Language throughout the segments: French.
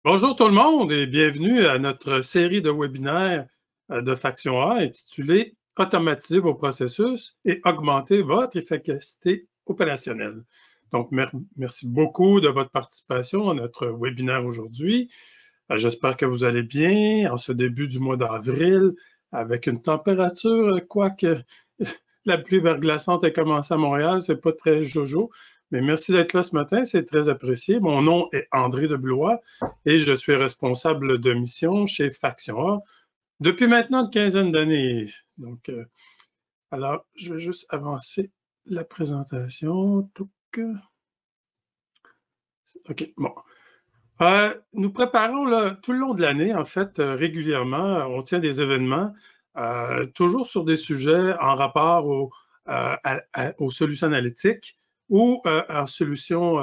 Bonjour tout le monde et bienvenue à notre série de webinaires de Faction A intitulée « Automatiser vos processus et augmenter votre efficacité opérationnelle ». Donc, merci beaucoup de votre participation à notre webinaire aujourd'hui. J'espère que vous allez bien en ce début du mois d'avril avec une température, quoique la pluie verglaçante a commencé à Montréal, c'est pas très jojo. Mais merci d'être là ce matin, c'est très apprécié. Mon nom est André de Blois et je suis responsable de mission chez Faction A depuis maintenant une quinzaine d'années. Donc, alors, je vais juste avancer la présentation. OK, bon. Nous préparons là, tout le long de l'année, en fait, régulièrement, on tient des événements, toujours sur des sujets en rapport aux solutions analytiques ou en solutions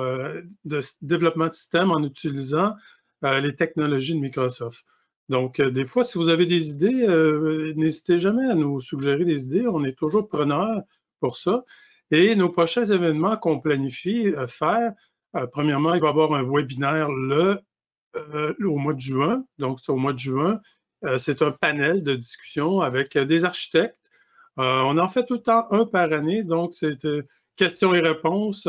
de développement de système en utilisant les technologies de Microsoft. Donc, des fois, si vous avez des idées, n'hésitez jamais à nous suggérer des idées. On est toujours preneurs pour ça. Et nos prochains événements qu'on planifie faire, premièrement, il va y avoir un webinaire au mois de juin. Donc, c'est au mois de juin. C'est un panel de discussion avec des architectes. On en fait tout le temps un par année. Donc, c'est questions et réponses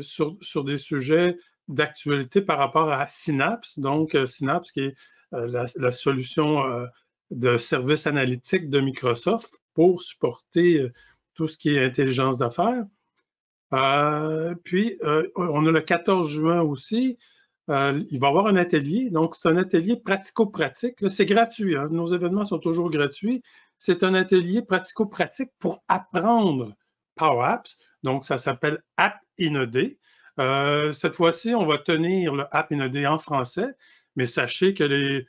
sur des sujets d'actualité par rapport à Synapse. Donc, Synapse qui est la solution de service analytique de Microsoft pour supporter tout ce qui est intelligence d'affaires. Puis, on a le 14 juin aussi, il va y avoir un atelier. Donc, c'est un atelier pratico-pratique. C'est gratuit, hein. Nos événements sont toujours gratuits. C'est un atelier pratico-pratique pour apprendre Power Apps. Donc, ça s'appelle App in a Day. Cette fois-ci, on va tenir le App in a Day en français, mais sachez que les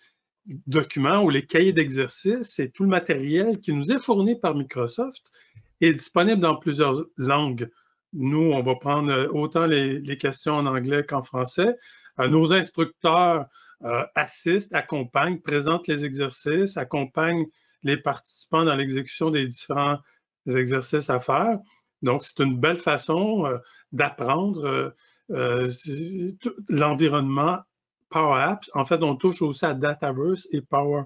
documents ou les cahiers d'exercice et tout le matériel qui nous est fourni par Microsoft est disponible dans plusieurs langues. Nous, on va prendre autant les questions en anglais qu'en français. Nos instructeurs assistent, accompagnent, présentent les exercices, accompagnent les participants dans l'exécution des différents exercices à faire. Donc, c'est une belle façon d'apprendre l'environnement Power Apps. En fait, on touche aussi à Dataverse et Power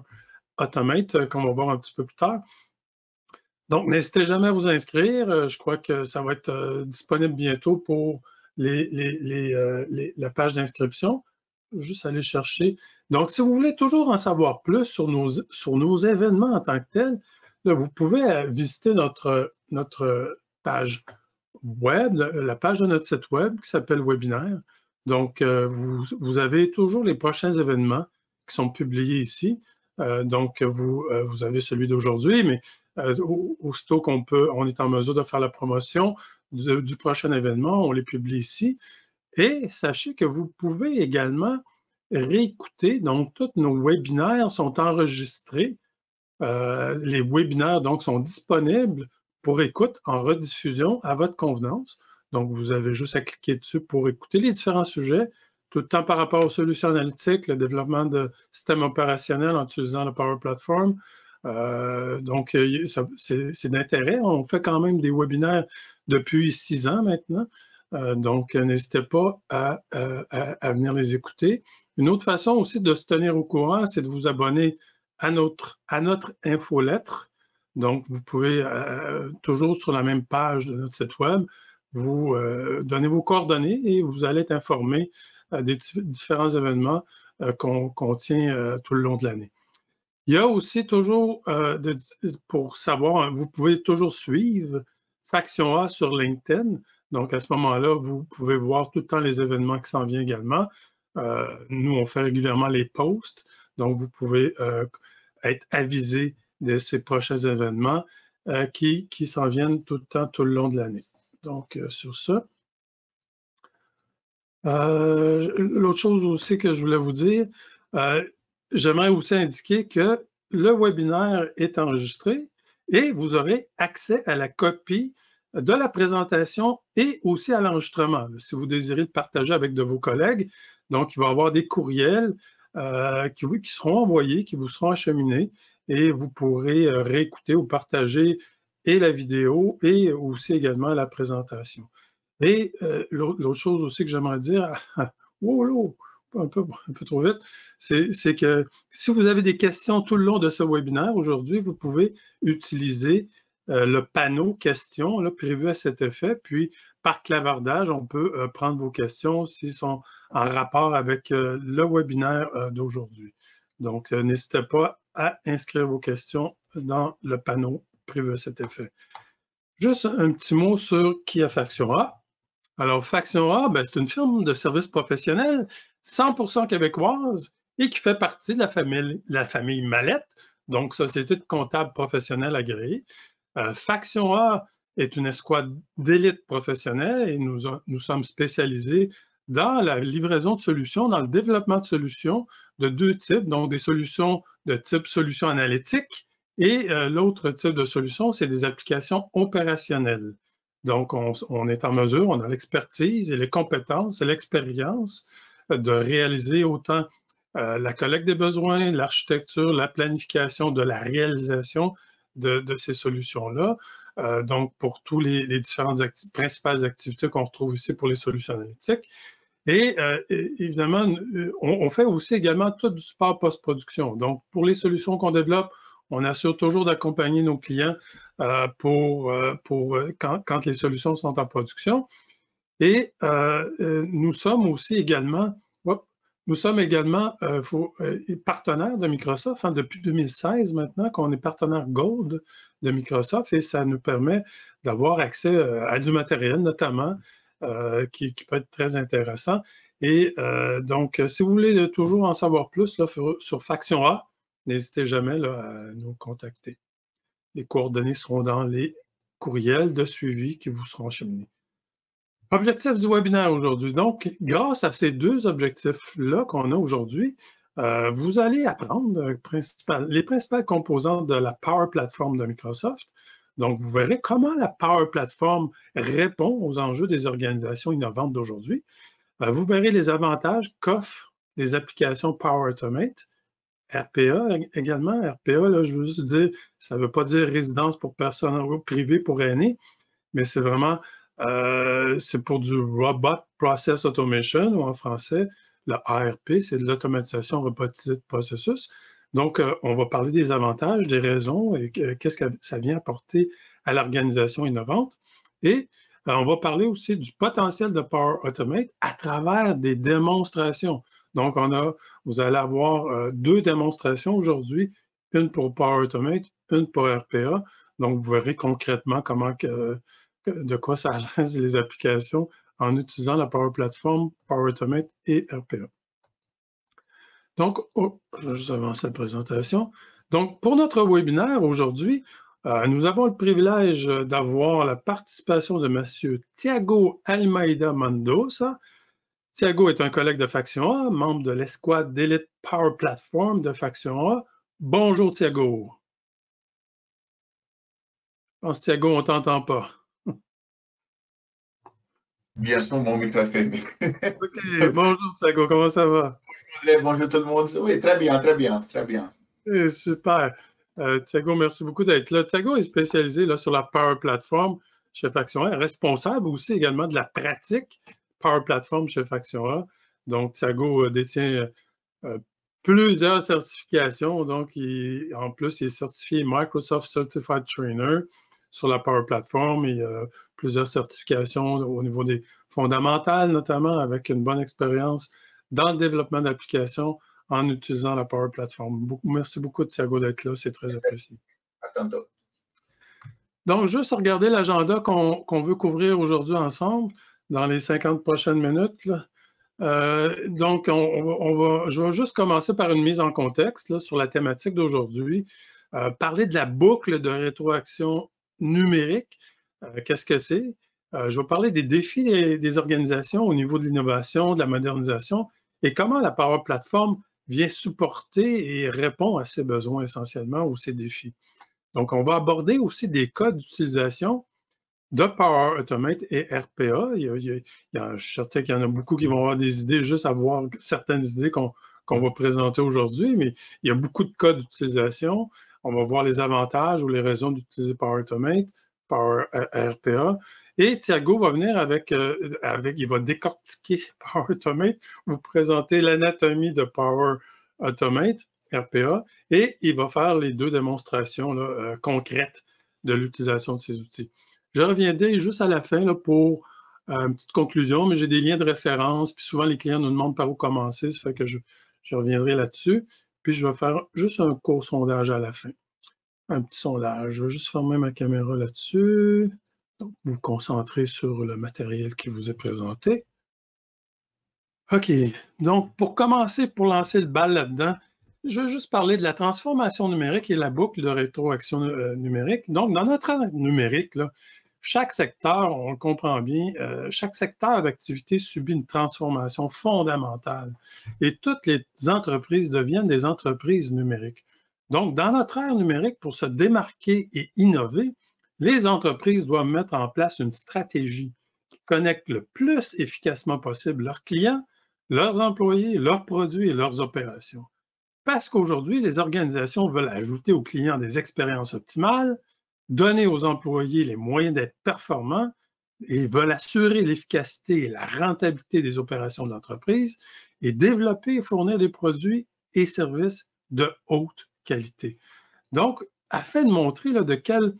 Automate, qu'on va voir un petit peu plus tard. Donc, n'hésitez jamais à vous inscrire. Je crois que ça va être disponible bientôt pour la page d'inscription. Je vais juste aller chercher. Donc, si vous voulez toujours en savoir plus sur nos événements en tant que tels, là, vous pouvez visiter notre page web, la page de notre site web qui s'appelle Webinaire. Donc, vous avez toujours les prochains événements qui sont publiés ici. Donc, vous avez celui d'aujourd'hui, mais aussitôt on est en mesure de faire la promotion du prochain événement, on les publie ici. Et sachez que vous pouvez également réécouter, donc tous nos webinaires sont enregistrés. Les webinaires, donc, sont disponibles pour écoute en rediffusion à votre convenance. Donc, vous avez juste à cliquer dessus pour écouter les différents sujets, tout le temps par rapport aux solutions analytiques, le développement de systèmes opérationnels en utilisant le Power Platform. Donc, c'est d'intérêt. On fait quand même des webinaires depuis 6 ans maintenant. Donc, n'hésitez pas à venir les écouter. Une autre façon aussi de se tenir au courant, c'est de vous abonner à notre infolettre. Donc, vous pouvez toujours sur la même page de notre site web, vous donnez vos coordonnées et vous allez être informé des différents événements qu'on tient tout le long de l'année. Il y a aussi toujours, pour savoir, vous pouvez toujours suivre Faction A sur LinkedIn. Donc, à ce moment-là, vous pouvez voir tout le temps les événements qui s'en viennent également. Nous, on fait régulièrement les posts. Donc, vous pouvez être avisé de ces prochains événements qui s'en viennent tout le temps, tout le long de l'année. Donc, sur ça. L'autre chose aussi que je voulais vous dire, j'aimerais aussi indiquer que le webinaire est enregistré et vous aurez accès à la copie de la présentation et aussi à l'enregistrement, si vous désirez le partager avec de vos collègues. Donc, il va y avoir des courriels qui seront envoyés, qui vous seront acheminés et vous pourrez réécouter ou partager et la vidéo et aussi également la présentation. Et l'autre chose aussi que j'aimerais dire, un peu trop vite, c'est que si vous avez des questions tout le long de ce webinaire aujourd'hui, vous pouvez utiliser le panneau questions là, prévu à cet effet, puis par clavardage, on peut prendre vos questions s'ils sont en rapport avec le webinaire d'aujourd'hui. Donc, n'hésitez pas à inscrire vos questions dans le panneau prévu à cet effet. Juste un petit mot sur qui est Faction A. Alors, Faction A, c'est une firme de services professionnels 100% québécoise et qui fait partie de la famille Mallette, donc Société de comptables professionnels agréés. Faction A est une escouade d'élite professionnelle et nous sommes spécialisés dans la livraison de solutions, dans le développement de solutions de deux types, donc des solutions de type solutions analytiques et l'autre type de solution, c'est des applications opérationnelles. Donc, on est en mesure, on a l'expertise et les compétences et l'expérience de réaliser autant la collecte des besoins, l'architecture, la planification de la réalisation de ces solutions-là. Donc, pour tous les différentes principales activités qu'on retrouve ici pour les solutions analytiques. Et évidemment, on fait aussi également tout du support post-production. Donc, pour les solutions qu'on développe, on assure toujours d'accompagner nos clients quand les solutions sont en production. Et nous sommes aussi également, partenaires de Microsoft depuis 2016 maintenant qu'on est partenaire Gold de Microsoft et ça nous permet d'avoir accès à du matériel notamment qui peut être très intéressant. Et donc, si vous voulez toujours en savoir plus là, sur Faction A, n'hésitez jamais là, à nous contacter. Les coordonnées seront dans les courriels de suivi qui vous seront acheminés. Objectif du webinaire aujourd'hui. Donc, grâce à ces deux objectifs-là qu'on a aujourd'hui, vous allez apprendre les principales composantes de la Power Platform de Microsoft. Donc, vous verrez comment la Power Platform répond aux enjeux des organisations innovantes d'aujourd'hui. Vous verrez les avantages qu'offrent les applications Power Automate, RPA également. RPA, là, je veux juste dire, ça ne veut pas dire résidence pour personnes privées pour aînés, mais c'est vraiment, c'est pour du Robot Process Automation, ou en français, le ARP, c'est de l'automatisation robotisée de processus. Donc, on va parler des avantages, des raisons et qu'est-ce que ça vient apporter à l'organisation innovante. Et on va parler aussi du potentiel de Power Automate à travers des démonstrations. Donc, vous allez avoir deux démonstrations aujourd'hui, une pour Power Automate, une pour RPA. Donc, vous verrez concrètement de quoi ça a l'air les applications en utilisant la Power Platform, Power Automate et RPA. Donc, je vais juste avancer la présentation. Donc, pour notre webinaire aujourd'hui, nous avons le privilège d'avoir la participation de M. Thiago Almeida Mendoza. Thiago est un collègue de Faction A, membre de l'escouade d'élite Power Platform de Faction A. Bonjour Thiago. Je pense Thiago, on ne t'entend pas. Bien sûr, mon micro est fermé. OK, bonjour Thiago, comment ça va? Bonjour tout le monde. Oui, très bien, très bien, très bien. Super. Thiago, merci beaucoup d'être là. Thiago est spécialisé là, sur la Power Platform chez Faction A, responsable aussi également de la pratique Power Platform chez Faction A. Donc, Thiago détient plusieurs certifications. Donc, en plus, il est certifié Microsoft Certified Trainer sur la Power Platform. Il a plusieurs certifications au niveau des fondamentales, notamment avec une bonne expérience dans le développement d'applications en utilisant la Power Platform. Merci beaucoup, Thiago, d'être là. C'est très apprécié. À tantôt. Donc, juste regarder l'agenda qu'on veut couvrir aujourd'hui ensemble dans les 50 prochaines minutes. Là. Donc, je vais juste commencer par une mise en contexte là, sur la thématique d'aujourd'hui. Parler de la boucle de rétroaction numérique. Qu'est-ce que c'est? Je vais parler des défis des organisations au niveau de l'innovation, de la modernisation et comment la Power Platform vient supporter et répond à ces besoins essentiellement ou ces défis. Donc, on va aborder aussi des cas d'utilisation de Power Automate et RPA. Je suis certain qu'il y en a beaucoup qui vont avoir des idées, juste à voir certaines idées qu'on va présenter aujourd'hui, mais il y a beaucoup de cas d'utilisation. On va voir les avantages ou les raisons d'utiliser Power Automate, Power RPA, Et Thiago va venir il va décortiquer Power Automate, vous présenter l'anatomie de Power Automate, RPA, et il va faire les deux démonstrations là, concrètes de l'utilisation de ces outils. Je reviendrai juste à la fin là, pour une petite conclusion, mais j'ai des liens de référence, puis souvent les clients nous demandent par où commencer, ça fait que je reviendrai là-dessus, puis je vais faire juste un court sondage à la fin. Un petit sondage, je vais juste fermer ma caméra là-dessus. Donc, vous vous concentrez sur le matériel qui vous est présenté. OK, donc pour commencer, pour lancer le bal là-dedans, je veux juste parler de la transformation numérique et la boucle de rétroaction numérique. Donc, dans notre ère numérique, là, chaque secteur, on le comprend bien, chaque secteur d'activité subit une transformation fondamentale et toutes les entreprises deviennent des entreprises numériques. Donc, dans notre ère numérique, pour se démarquer et innover, les entreprises doivent mettre en place une stratégie qui connecte le plus efficacement possible leurs clients, leurs employés, leurs produits et leurs opérations. Parce qu'aujourd'hui, les organisations veulent ajouter aux clients des expériences optimales, donner aux employés les moyens d'être performants et veulent assurer l'efficacité et la rentabilité des opérations d'entreprise et développer et fournir des produits et services de haute qualité. Donc, afin de montrer là, de quelle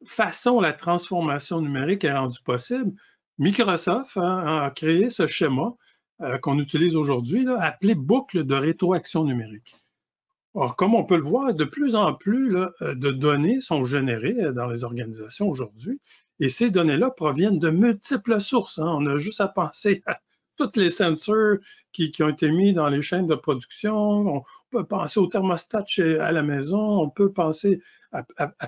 façon la transformation numérique est rendue possible, Microsoft a créé ce schéma qu'on utilise aujourd'hui, appelé boucle de rétroaction numérique. Or, comme on peut le voir, de plus en plus là, de données sont générées dans les organisations aujourd'hui et ces données-là proviennent de multiples sources. On a juste à penser à tous les sensors qui ont été mis dans les chaînes de production. On peut penser au thermostat à la maison. On peut penser à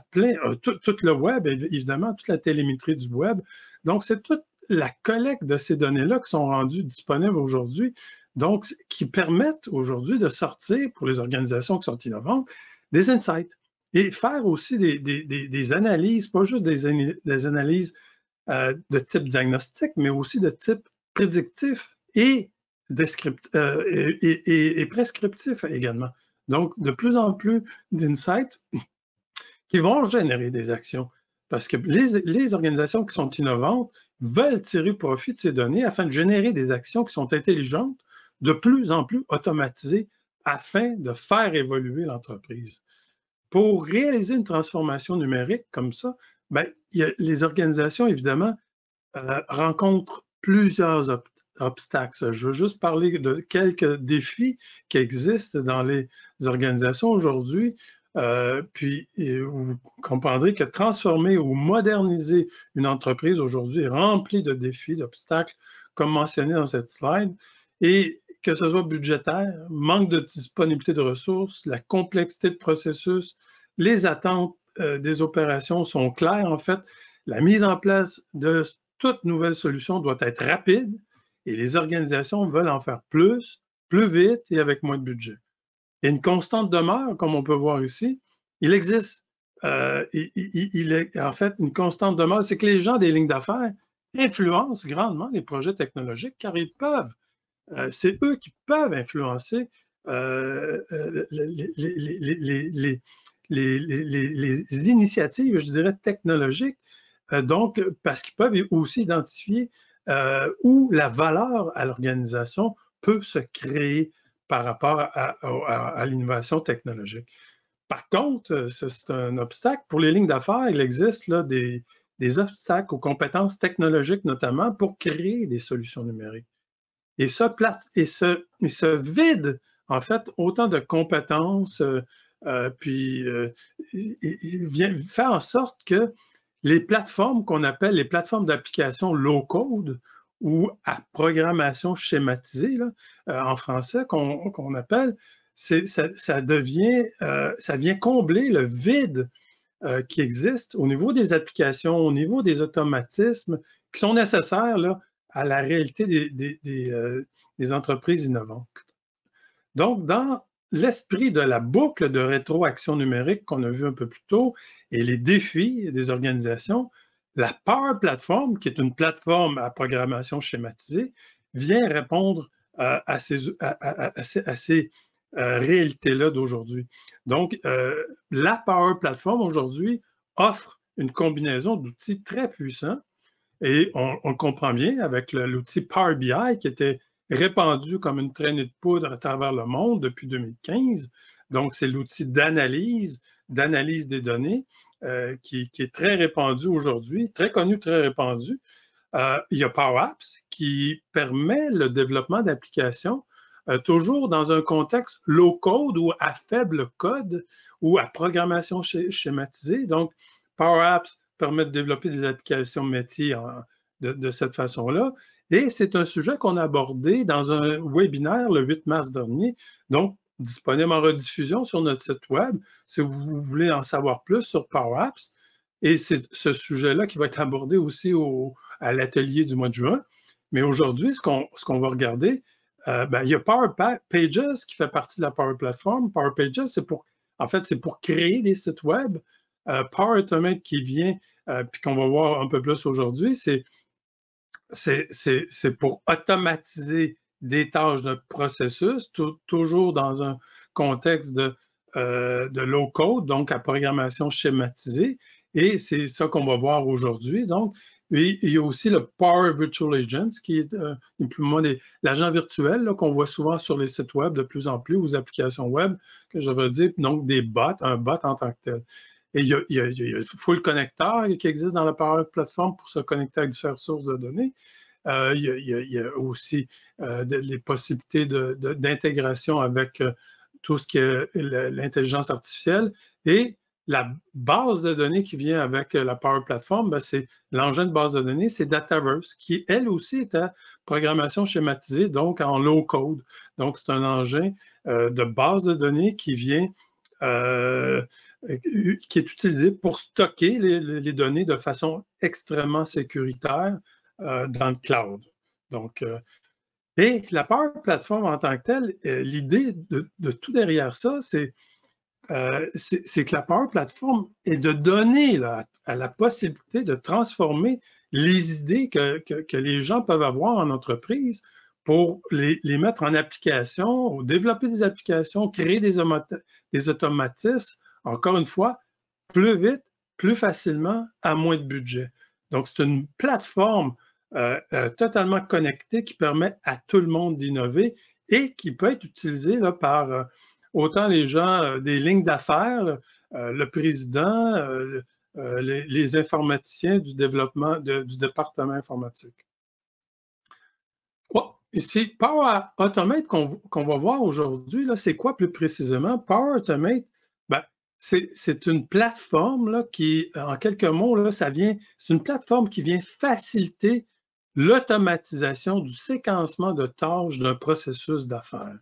plein, tout le web, évidemment, toute la télémétrie du web. Donc, c'est toute la collecte de ces données-là qui sont rendues disponibles aujourd'hui. Donc, qui permettent aujourd'hui de sortir, pour les organisations qui sont innovantes, des insights et faire aussi des analyses, pas juste des analyses de type diagnostic, mais aussi de type prédictif et prescriptif également. Donc, de plus en plus d'insights qui vont générer des actions parce que les organisations qui sont innovantes veulent tirer profit de ces données afin de générer des actions qui sont intelligentes, de plus en plus automatisées afin de faire évoluer l'entreprise. Pour réaliser une transformation numérique comme ça, les organisations, évidemment, rencontrent plusieurs obstacles. Je veux juste parler de quelques défis qui existent dans les organisations aujourd'hui. Puis, vous comprendrez que transformer ou moderniser une entreprise aujourd'hui est rempli de défis, d'obstacles, comme mentionné dans cette slide. Et que ce soit budgétaire, manque de disponibilité de ressources, la complexité de processus, les attentes des opérations sont claires. En fait, la mise en place de toute nouvelle solution doit être rapide et les organisations veulent en faire plus vite et avec moins de budget. Et une constante demeure, comme on peut voir ici, il existe, en fait, une constante demeure, c'est que les gens des lignes d'affaires influencent grandement les projets technologiques car ils peuvent. C'est eux qui peuvent influencer les initiatives, je dirais, technologiques, donc parce qu'ils peuvent aussi identifier où la valeur à l'organisation peut se créer par rapport à l'innovation technologique. Par contre, c'est un obstacle. Pour les lignes d'affaires, il existe là, des obstacles aux compétences technologiques, notamment pour créer des solutions numériques. Et ce vide, en fait, autant de compétences, il vient faire en sorte que les plateformes qu'on appelle les plateformes d'application low-code ou à programmation schématisée, là, en français, qu'on appelle, ça vient combler le vide qui existe au niveau des applications, au niveau des automatismes qui sont nécessaires là, à la réalité des entreprises innovantes. Donc, dans l'esprit de la boucle de rétroaction numérique qu'on a vu un peu plus tôt et les défis des organisations, la Power Platform, qui est une plateforme à programmation schématisée, vient répondre à ces réalités-là d'aujourd'hui. Donc, la Power Platform aujourd'hui offre une combinaison d'outils très puissants Et on le comprend bien avec l'outil Power BI qui était répandu comme une traînée de poudre à travers le monde depuis 2015. Donc, c'est l'outil d'analyse des données qui est très répandu aujourd'hui, très connu, très répandu. Il y a Power Apps qui permet le développement d'applications toujours dans un contexte low-code ou à faible code ou à programmation schématisée. Donc, Power Apps permet de développer des applications métiers de cette façon-là. Et c'est un sujet qu'on a abordé dans un webinaire le 8 mars dernier, donc disponible en rediffusion sur notre site web si vous voulez en savoir plus sur Power Apps. Et c'est ce sujet-là qui va être abordé aussi à l'atelier du mois de juin. Mais aujourd'hui, ce qu'on va regarder, il y a Power Pages qui fait partie de la Power Platform. Power Pages, c'est pour créer des sites web. Power Automate qui vient, puis qu'on va voir un peu plus aujourd'hui, c'est pour automatiser des tâches de processus, toujours dans un contexte de low-code, donc à programmation schématisée. Et c'est ça qu'on va voir aujourd'hui. Donc, et il y a aussi le Power Virtual Agents, qui est l'agent virtuel qu'on voit souvent sur les sites web de plus en plus, aux applications web, que je veux dire, donc des bots, un bot en tant que tel. Et il y a Full Connector qui existe dans la Power Platform pour se connecter à différentes sources de données. Il y a aussi les possibilités d'intégration avec tout ce qui est l'intelligence artificielle. Et la base de données qui vient avec la Power Platform, c'est l'engin de base de données, c'est Dataverse, qui elle aussi est à programmation schématisée, donc en low code. Donc c'est un engin de base de données qui vient qui est utilisé pour stocker les données de façon extrêmement sécuritaire dans le cloud. Donc, et la Power Platform en tant que telle, l'idée de tout derrière ça, c'est que la Power Platform est de donner à la possibilité de transformer les idées que les gens peuvent avoir en entreprise pour les mettre en application, ou développer des applications, créer des automatismes, encore une fois, plus vite, plus facilement, à moins de budget. Donc, c'est une plateforme totalement connectée qui permet à tout le monde d'innover et qui peut être utilisée là, par autant les gens des lignes d'affaires, le président, les informaticiens du développement du département informatique. Oh, ici, Power Automate qu'on va voir aujourd'hui, c'est quoi plus précisément? Power Automate, c'est une plateforme là, qui, en quelques mots, c'est une plateforme qui vient faciliter l'automatisation du séquencement de tâches d'un processus d'affaires.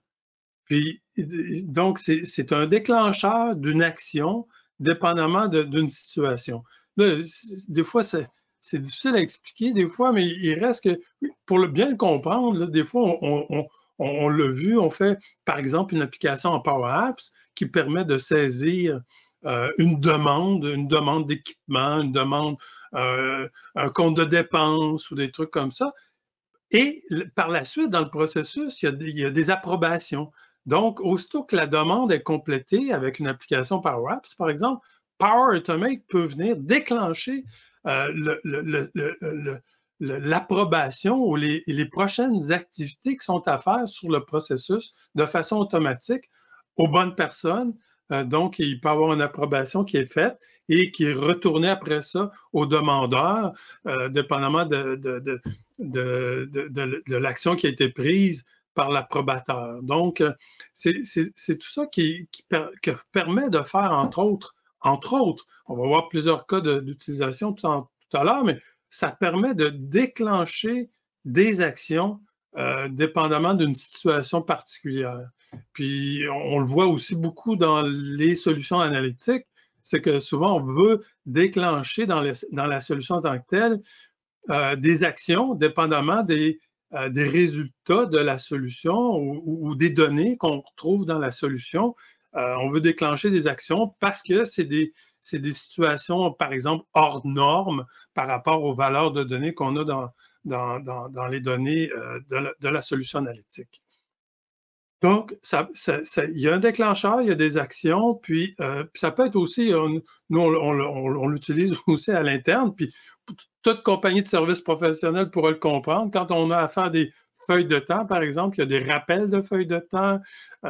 Puis, donc, c'est un déclencheur d'une action dépendamment d'une situation. Là, des fois, c'est difficile à expliquer, des fois, mais il reste que, pour bien le comprendre, là, des fois, on l'a vu, on fait, par exemple, une application en Power Apps qui permet de saisir une demande d'équipement, une demande, un compte de dépenses ou des trucs comme ça. Et par la suite, dans le processus, il y a des approbations. Donc, aussitôt que la demande est complétée avec une application Power Apps, par exemple, Power Automate peut venir déclencher l'approbation ou les prochaines activités qui sont à faire sur le processus de façon automatique aux bonnes personnes. Donc, il peut y avoir une approbation qui est faite et qui est retournée après ça au demandeur, dépendamment de l'action qui a été prise par l'approbateur. Donc, c'est tout ça qui permet de faire, entre autres, on va voir plusieurs cas d'utilisation tout à l'heure, mais ça permet de déclencher des actions dépendamment d'une situation particulière. Puis, on le voit aussi beaucoup dans les solutions analytiques, c'est que souvent, on veut déclencher dans la solution en tant que telle des actions dépendamment des résultats de la solution ou des données qu'on retrouve dans la solution. On veut déclencher des actions parce que c'est des situations, par exemple, hors normes par rapport aux valeurs de données qu'on a dans les données de la solution analytique. Donc, il y a un déclencheur, il y a des actions, puis ça peut être aussi, nous, on l'utilise aussi à l'interne, puis toute compagnie de services professionnels pourra le comprendre. Quand on a affaire à des feuilles de temps, par exemple, il y a des rappels de feuilles de temps,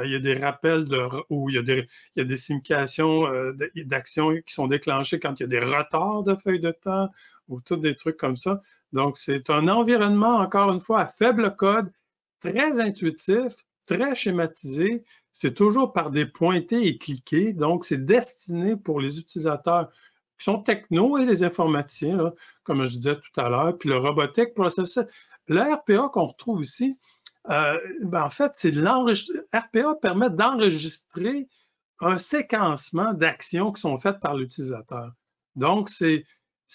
il y a des rappels où il y a des significations d'actions qui sont déclenchées quand il y a des retards de feuilles de temps ou tous des trucs comme ça. Donc, c'est un environnement, encore une fois, à faible code, très intuitif, très schématisé. C'est toujours par des pointés et cliqués. Donc, c'est destiné pour les utilisateurs qui sont techno et les informaticiens, là, comme je disais tout à l'heure, puis le robotic processor. Le RPA qu'on retrouve ici, en fait, c'est RPA permet d'enregistrer un séquencement d'actions qui sont faites par l'utilisateur. Donc, c'est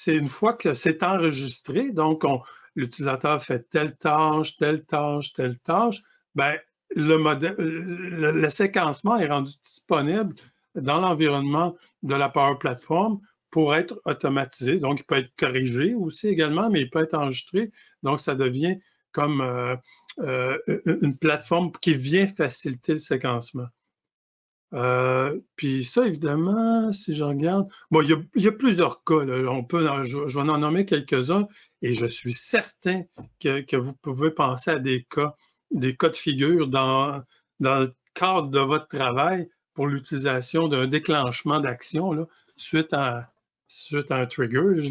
une fois que c'est enregistré, donc l'utilisateur fait telle tâche, telle tâche, telle tâche, bien, le séquencement est rendu disponible dans l'environnement de la Power Platform pour être automatisé. Donc, il peut être corrigé aussi également, mais il peut être enregistré. Donc, ça devient comme une plateforme qui vient faciliter le séquencement. Puis ça, évidemment, si je regarde, bon, il y a plusieurs cas, là. Je vais en nommer quelques-uns et je suis certain que vous pouvez penser à des cas de figure dans le cadre de votre travail pour l'utilisation d'un déclenchement d'action suite à un trigger.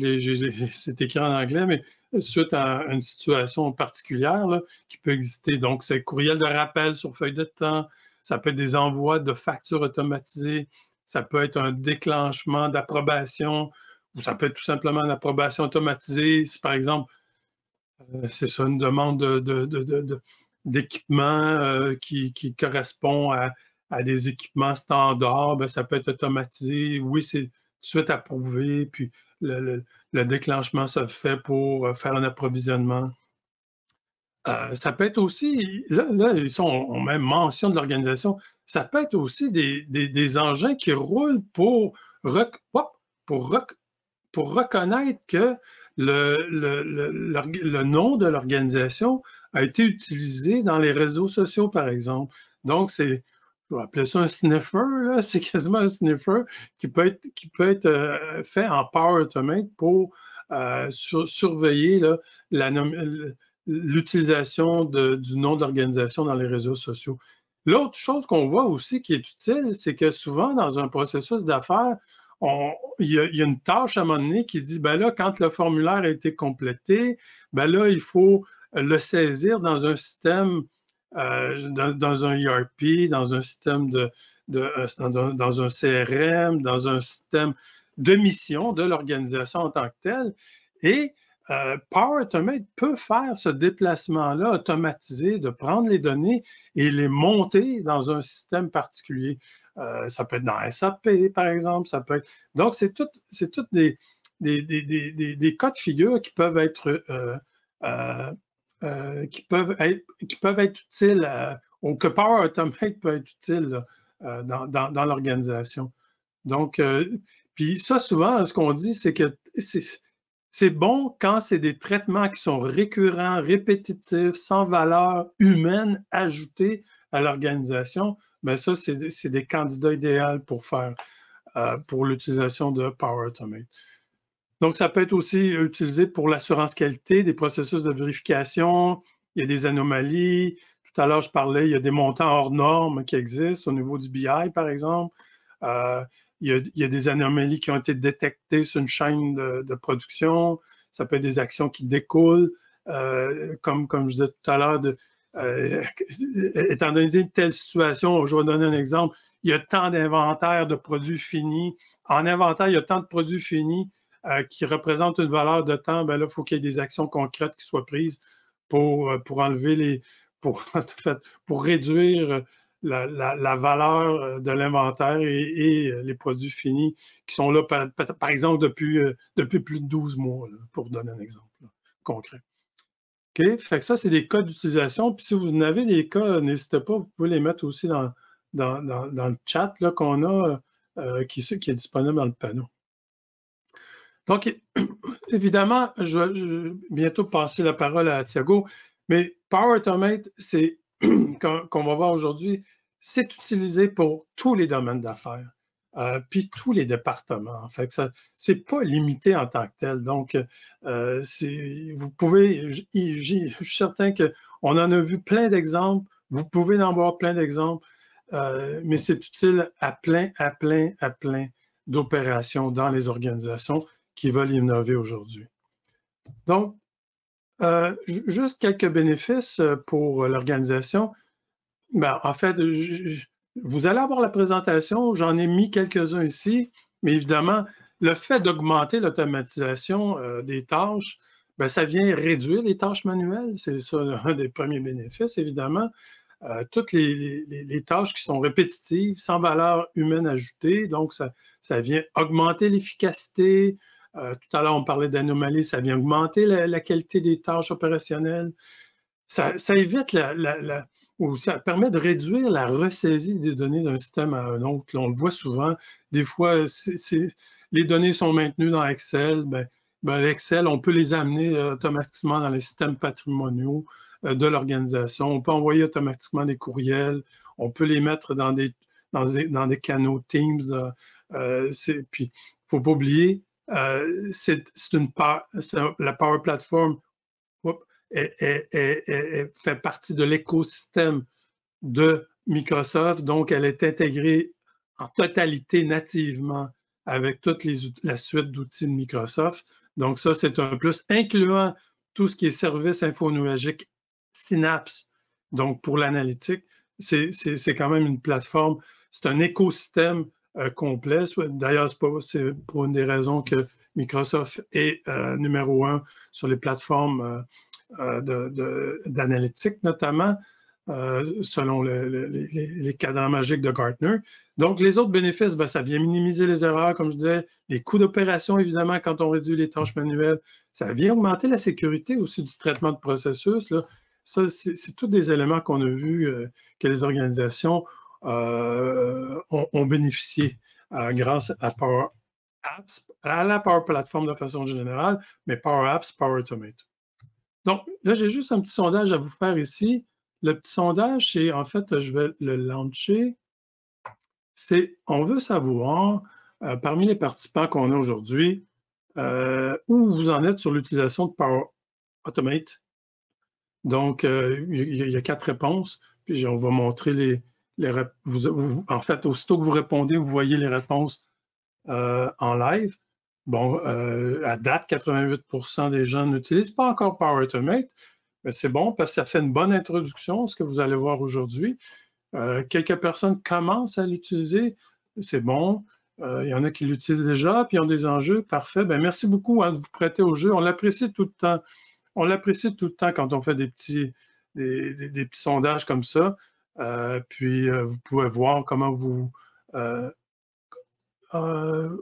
C'est écrit en anglais, mais suite à une situation particulière là, qui peut exister. Donc, c'est courriel de rappel sur feuille de temps. Ça peut être des envois de factures automatisées, ça peut être un déclenchement d'approbation, ou ça peut être tout simplement une approbation automatisée. Si par exemple, c'est ça, une demande d'équipement qui correspond à des équipements standards, bien, ça peut être automatisé. Oui, c'est tout de suite approuvé, puis le déclenchement se fait pour faire un approvisionnement. Ça peut être aussi, là on même mention de l'organisation, ça peut être aussi des engins qui roulent pour reconnaître que le nom de l'organisation a été utilisé dans les réseaux sociaux, par exemple. Donc, je vais appeler ça un sniffer, c'est quasiment un sniffer qui peut être fait en Power Automate pour surveiller l'utilisation du nom de l'organisation dans les réseaux sociaux. L'autre chose qu'on voit aussi qui est utile, c'est que souvent dans un processus d'affaires, il y a une tâche à un moment donné qui dit, ben là, quand le formulaire a été complété, ben là, il faut le saisir dans un système, dans un ERP, dans un système dans un CRM, dans un système de mission de l'organisation en tant que telle. Et Power Automate peut faire ce déplacement-là automatisé, de prendre les données et les monter dans un système particulier. Ça peut être dans SAP, par exemple. Ça peut être... Donc, c'est toutes des cas de figure qui peuvent être utiles, ou que Power Automate peut être utile dans l'organisation. Donc, puis ça, souvent, ce qu'on dit, c'est que c'est bon quand c'est des traitements qui sont récurrents, répétitifs, sans valeur humaine ajoutée à l'organisation. Bien, ça, c'est des candidats idéaux pour l'utilisation de Power Automate. Donc, ça peut être aussi utilisé pour l'assurance qualité, des processus de vérification. Il y a des anomalies. Tout à l'heure, je parlais, il y a des montants hors normes qui existent au niveau du BI, par exemple. Il y a des anomalies qui ont été détectées sur une chaîne de production. Ça peut être des actions qui découlent, comme je disais tout à l'heure, étant donné une telle situation, je vais donner un exemple, il y a tant d'inventaire de produits finis. En inventaire, il y a tant de produits finis qui représentent une valeur de temps. Bien là, il faut qu'il y ait des actions concrètes qui soient prises pour enlever pour réduire la valeur de l'inventaire et les produits finis qui sont là, par exemple, depuis plus de 12 mois, là, pour donner un exemple concret. OK? Fait que ça, c'est des cas d'utilisation. Puis si vous en avez des cas, n'hésitez pas, vous pouvez les mettre aussi dans le chat qu'on a, qui est disponible dans le panneau. Donc, évidemment, je vais bientôt passer la parole à Thiago, mais Power Automate, qu'on va voir aujourd'hui, c'est utilisé pour tous les domaines d'affaires. puis tous les départements. En fait, ça, c'est pas limité en tant que tel. Donc, vous pouvez, je suis certain qu'on en a vu plein d'exemples. Vous pouvez en voir plein d'exemples, mais c'est utile à plein d'opérations dans les organisations qui veulent innover aujourd'hui. Donc, juste quelques bénéfices pour l'organisation. Ben, en fait, vous allez avoir la présentation, j'en ai mis quelques-uns ici, mais évidemment, le fait d'augmenter l'automatisation des tâches, ben, ça vient réduire les tâches manuelles. C'est ça un des premiers bénéfices, évidemment. Toutes les tâches qui sont répétitives, sans valeur humaine ajoutée, donc ça vient augmenter l'efficacité. Tout à l'heure, on parlait d'anomalies, ça vient augmenter la qualité des tâches opérationnelles. Ça évite ou ça permet de réduire la ressaisie des données d'un système à un autre. Là, on le voit souvent. Des fois, les données sont maintenues dans Excel. Excel, on peut les amener automatiquement dans les systèmes patrimoniaux de l'organisation. On peut envoyer automatiquement des courriels. On peut les mettre dans des canaux Teams. Puis, il ne faut pas oublier, la Power Platform fait partie de l'écosystème de Microsoft, donc elle est intégrée en totalité nativement avec toute la suite d'outils de Microsoft. Donc ça, c'est un plus, incluant tout ce qui est service infonuagique Synapse. Donc pour l'analytique, c'est quand même une plateforme, c'est un écosystème complet. D'ailleurs, c'est pour une des raisons que Microsoft est numéro 1 sur les plateformes d'analytique, notamment, selon les cadrans magiques de Gartner. Donc, les autres bénéfices, ben, ça vient minimiser les erreurs, comme je disais, les coûts d'opération, évidemment, quand on réduit les tâches manuelles. Ça vient augmenter la sécurité aussi du traitement de processus. Là. Ça, c'est tous des éléments qu'on a vus que les organisations ont bénéficié grâce à Power Apps, à la Power Platform de façon générale, mais Power Apps, Power Automate. Donc, là, j'ai juste un petit sondage à vous faire ici. Le petit sondage, c'est, en fait, je vais le lancer. On veut savoir, parmi les participants qu'on a aujourd'hui, où vous en êtes sur l'utilisation de Power Automate. Donc, il y a 4 réponses, puis on va montrer en fait, aussitôt que vous répondez, vous voyez les réponses en live. Bon, à date, 88% des gens n'utilisent pas encore Power Automate, mais c'est bon parce que ça fait une bonne introduction, ce que vous allez voir aujourd'hui. Quelques personnes commencent à l'utiliser, c'est bon. Il y en a qui l'utilisent déjà, puis ils ont des enjeux, parfait. Ben, merci beaucoup de vous prêter au jeu. On l'apprécie tout le temps. On l'apprécie tout le temps quand on fait des petits sondages comme ça. Puis, vous pouvez voir comment vous...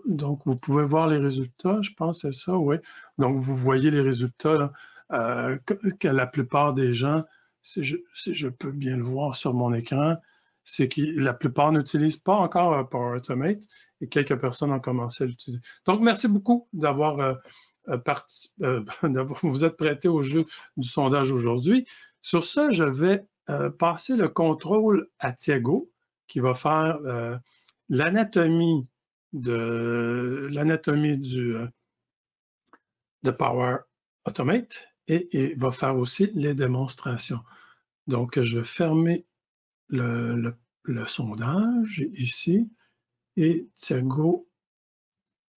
donc, vous pouvez voir les résultats, je pense que c'est ça, oui. Donc, vous voyez les résultats, là, que la plupart des gens, si je peux bien le voir sur mon écran, c'est que la plupart n'utilisent pas encore Power Automate et quelques personnes ont commencé à l'utiliser. Donc, merci beaucoup d'avoir participé, vous êtes prêtés au jeu du sondage aujourd'hui. Sur ça, je vais passer le contrôle à Thiago, qui va faire l'anatomie de Power Automate et va faire aussi les démonstrations. Donc, je vais fermer le sondage ici et Thiago,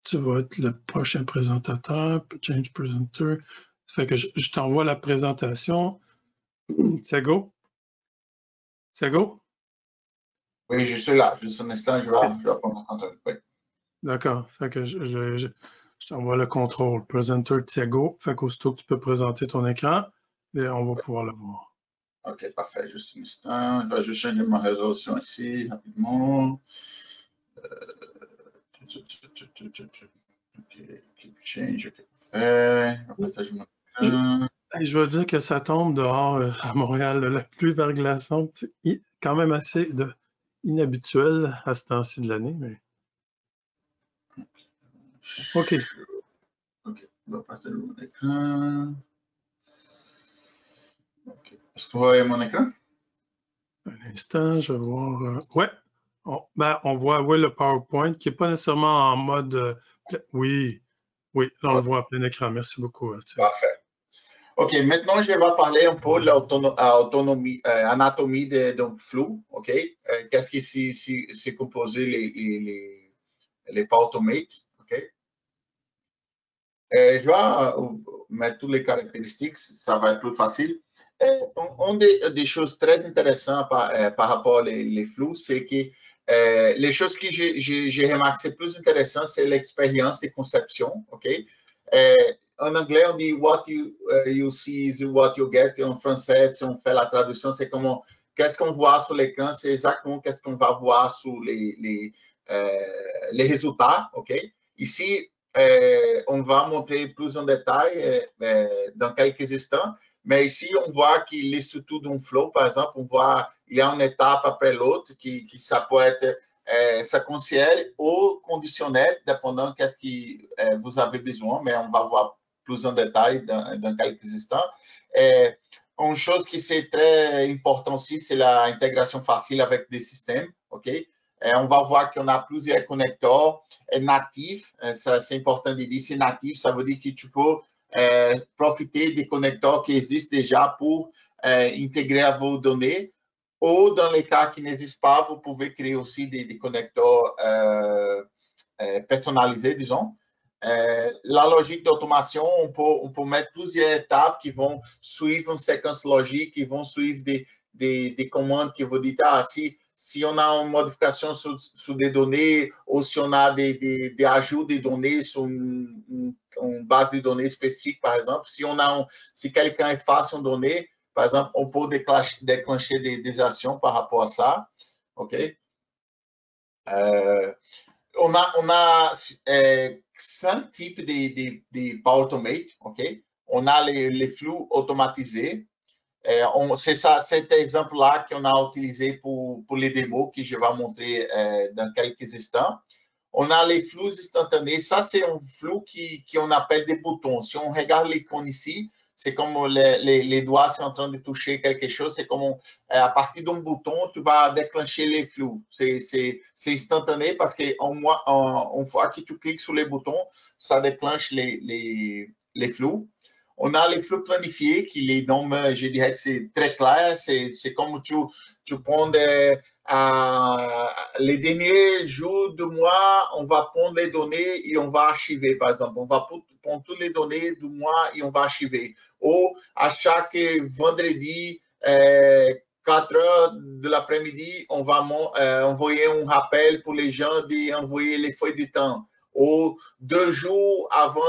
tu vas être le prochain présentateur, Change Presenter. Ça fait que je t'envoie la présentation. Thiago? Thiago? Oui, je suis là. Juste un instant, je vais prendre le contrôle. Oui. D'accord. Fait que je t'envoie le contrôle. Presenter Thiago. Fait qu'aussitôt que tu peux présenter ton écran, et on va pouvoir le voir. OK, parfait. Juste un instant. Je vais juste changer ma résolution ici, rapidement. OK, change, OK, parfait. Je veux dire que ça tombe dehors à Montréal, la pluie verglaçante, quand même assez inhabituel à ce temps-ci de l'année. Mais... OK. OK, on va partir de mon écran. OK. Est-ce que vous voyez mon écran? Un instant, je vais voir. Ouais, On voit oui, le PowerPoint qui n'est pas nécessairement en mode... oui, là, on le voit à plein écran. Merci beaucoup. Parfait. OK, maintenant, je vais parler un peu de l'anatomie d'un flou. OK? Qu'est-ce qui c'est composé les PowerAutomate. OK? Je vais mettre toutes les caractéristiques, ça va être plus facile. Une des choses très intéressantes par rapport aux les flous, c'est que les choses que j'ai remarqué plus intéressantes, c'est l'expérience de conception. OK? En anglais, on dit what you see is what you get. En français, si on fait la traduction, c'est comment qu'est-ce qu'on voit sur l'écran, c'est exactement qu'est-ce qu'on va voir sur les résultats. OK? Ici, on va montrer plus en détail dans quelques instants. Mais ici, on voit qu'il est surtout d'un flow, par exemple, on voit il y a une étape après l'autre qui ça peut être séquentiel ou conditionnel, dépendant de qu'est-ce que vous avez besoin, mais on va voir plus en détail dans quelques instants. Une chose qui c'est très important aussi, c'est l'intégration facile avec des systèmes. OK? On va voir qu'on a plusieurs connecteurs natifs. Ça, c'est important de dire, c'est natif, ça veut dire que tu peux profiter des connecteurs qui existent déjà pour intégrer à vos données. Ou dans les cas qui n'existent pas, vous pouvez créer aussi des connecteurs personnalisés, disons. La logique d'automation, on peut mettre plusieurs étapes qui vont suivre une séquence logique, qui vont suivre des commandes qui vont dire, ah, si on a une modification sur des données ou si on a des ajouts de données sur une base de données spécifique, par exemple, si quelqu'un efface une donnée, par exemple, on peut déclencher des actions par rapport à ça. OK? On a 5 types de PowerAutomate. OK? On a les flux automatisés. C'est cet exemple-là qu'on a utilisé pour les démos que je vais montrer dans quelques instants. On a les flux instantanés. Ça, c'est un flux qu'on appelle des boutons. Si on regarde l'icône ici, c'est comme les doigts sont en train de toucher quelque chose. C'est comme à partir d'un bouton, tu vas déclencher les flux. C'est instantané parce qu'une fois que tu cliques sur les boutons, ça déclenche les flux. On a les flux planifiés qui les nomment, je dirais que c'est très clair. C'est comme tu prends les derniers jours du mois, on va prendre les données et on va archiver, par exemple. On va prendre toutes les données du mois et on va archiver. Ou à chaque vendredi, 4 heures de l'après-midi, on va envoyer un rappel pour les gens d'envoyer les feuilles de temps. Ou 2 jours avant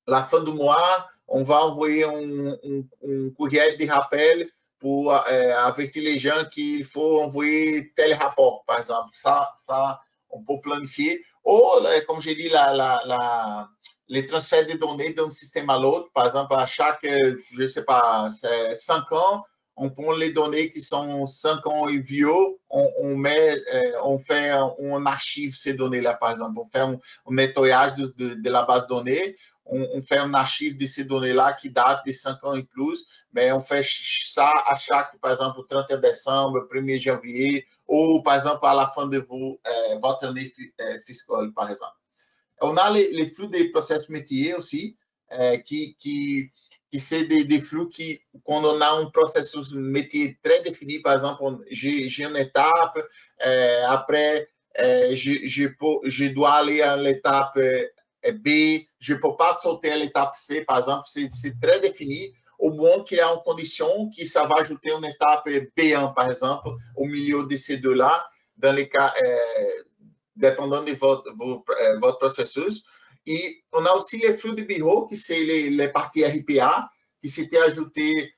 la fin du mois, on va envoyer un courriel de rappel pour avertir les gens qu'il faut envoyer tel rapport, par exemple. Ça on peut planifier. Ou, comme j'ai dit, les transferts de données d'un système à l'autre. Par exemple, à chaque, je ne sais pas, 5 ans, on prend les données qui sont 5 ans et vieux, on fait on archive ces données-là, par exemple. On fait un nettoyage de la base de données. On fait un archive de ces données-là qui date de 5 ans et plus, mais on fait ça à chaque, par exemple, 31 décembre, 1er janvier, ou, par exemple, à la fin de votre année fiscale, par exemple. On a les flux des processus métiers aussi, qui c'est des flux qui, quand on a un processus métier très défini, par exemple, j'ai une étape, après, je dois aller à l'étape B, je ne peux pas sauter à l'étape C, par exemple, c'est très défini. Au moins qu'il y a une condition qui ça va ajouter une étape B1, par exemple, au milieu de ces deux-là, dans les cas, dépendant de votre processus. Et on a aussi les flux de bureau, qui c'est les parties RPA, qui s'étaient ajoutées,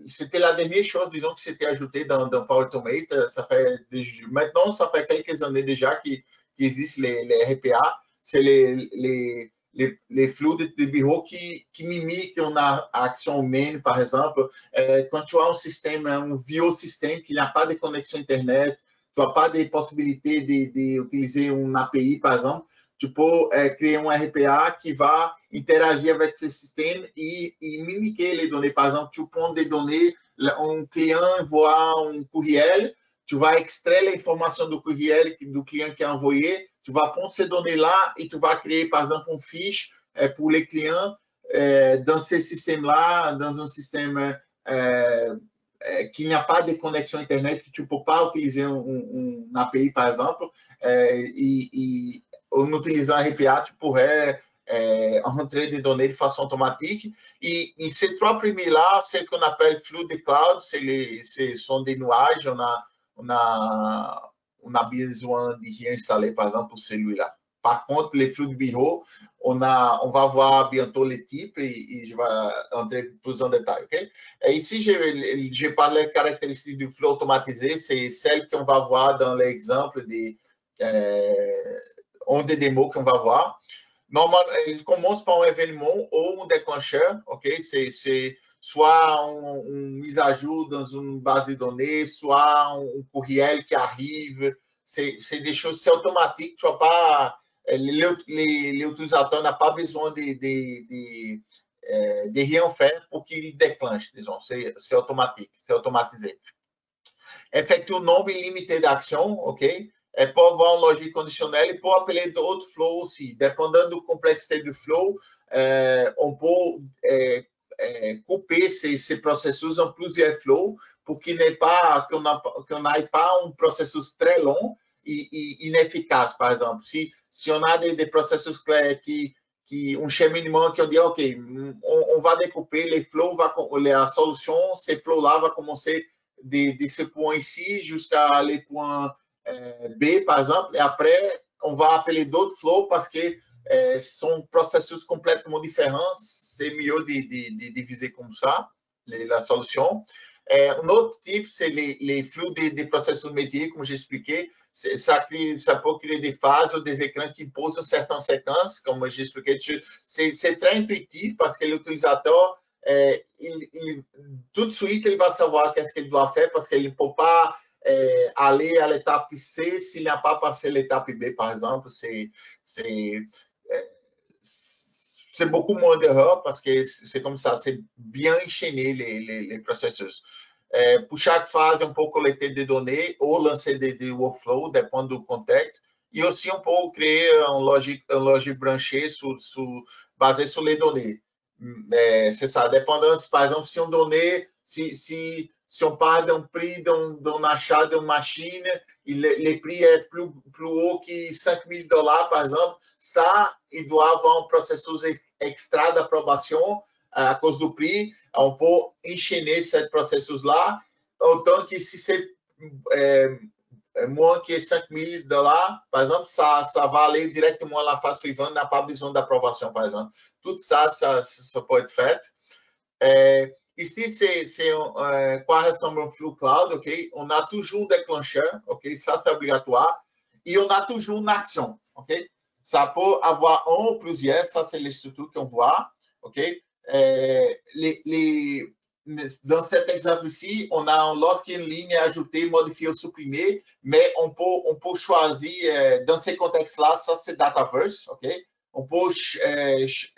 c'était la dernière chose, disons, qui s'était ajoutée dans PowerAutomate. Maintenant, ça fait quelques années déjà qu'il existe les RPA. C'est les flux de bureau qui mimiquent une action humaine, par exemple. Quand tu as un système, un vieux système qui n'a pas de connexion Internet, tu n'as pas de possibilité d'utiliser une API, par exemple, tu peux créer un RPA qui va interagir avec ce système et mimiquer les données. Par exemple, tu prends des données un client envoie un courriel, tu vas extraire l'information du courriel du client qui a envoyé, tu vas prendre ces données-là et tu vas créer, par exemple, une fiche pour les clients dans ce système-là, dans un système qu'il n'y a pas de connexion Internet, que tu ne peux pas utiliser un API, par exemple, et en utilisant un API, tu pourrais rentrer des données de façon automatique. Et ces trois premiers-là, c'est ce qu'on appelle flux de cloud, ce sont des nuages, on a besoin de réinstaller, par exemple, celui-là. Par contre, les flux de bureau, on va voir bientôt les types et je vais entrer plus en détail. Okay? Et ici, j'ai parlé de caractéristiques du flux automatisé. C'est celle qu'on va voir dans l'exemple de des démos qu'on va voir. Normalement, il commence par un événement ou un déclencheur. Okay? C'est soit une mise à jour dans une base de données, soit un courriel qui arrive. C'est des choses, c'est automatique. Tu vas pas l'utilisateur n'a pas besoin de rien faire pour qu'il déclenche, disons. C'est automatique, c'est automatisé. Effectue un nombre illimité d'actions, OK? Et peut avoir une logique conditionnelle et peut appeler d'autres flows aussi. Dépendant de la complexité du flow, on peut couper ces processus en plusieurs flows pour qu'on n'aille pas un processus très long et inefficace, par exemple. Si on a des processus un cheminement qui on dit, OK, on va découper les flows, la solution, ces flows-là va commencer de ce point ici jusqu'à les points B, par exemple, et après, on va appeler d'autres flows parce que sont processus complètement différents. C'est mieux de diviser comme ça la solution. Un autre type, c'est les flux des processus métiers, comme j'expliquais. Ça peut créer des phases ou des écrans qui posent certaines séquences, comme j'expliquais. C'est très intuitif parce que l'utilisateur, tout de suite, il va savoir qu'est-ce qu'il doit faire parce qu'il ne peut pas aller à l'étape C s'il n'a pas passé l'étape B, par exemple. C'est beaucoup moins d'erreurs parce que c'est comme ça, c'est bien enchaîné les processus. Pour chaque phase, on peut collecter des données ou lancer des workflows, dépend du contexte. Et aussi, on peut créer une logique branchée basée sur les données. C'est ça, dépendant, par exemple, si on donnait, si on parle d'un prix d'un achat d'une machine, et le prix est plus haut que $5 000, par exemple, ça, il doit avoir un processus extra d'approbation à cause du prix. On peut enchaîner ce processus-là, autant que si c'est moins que $5 000, par exemple, ça va aller directement à la phase suivante, n'a pas besoin d'approbation, par exemple. Tout ça peut être fait. Ici, c'est quoi ressemble un flux cloud, OK? On a toujours un déclencheur, OK? Ça, c'est obligatoire. Et on a toujours une action, OK? Ça peut avoir un ou plusieurs, ça, c'est les structures qu'on voit, OK? Dans cet exemple-ci, on a lorsqu'une ligne est ajoutée, modifiée ou supprimée, mais on peut choisir, dans ces contextes-là, ça, c'est Dataverse, OK? On peut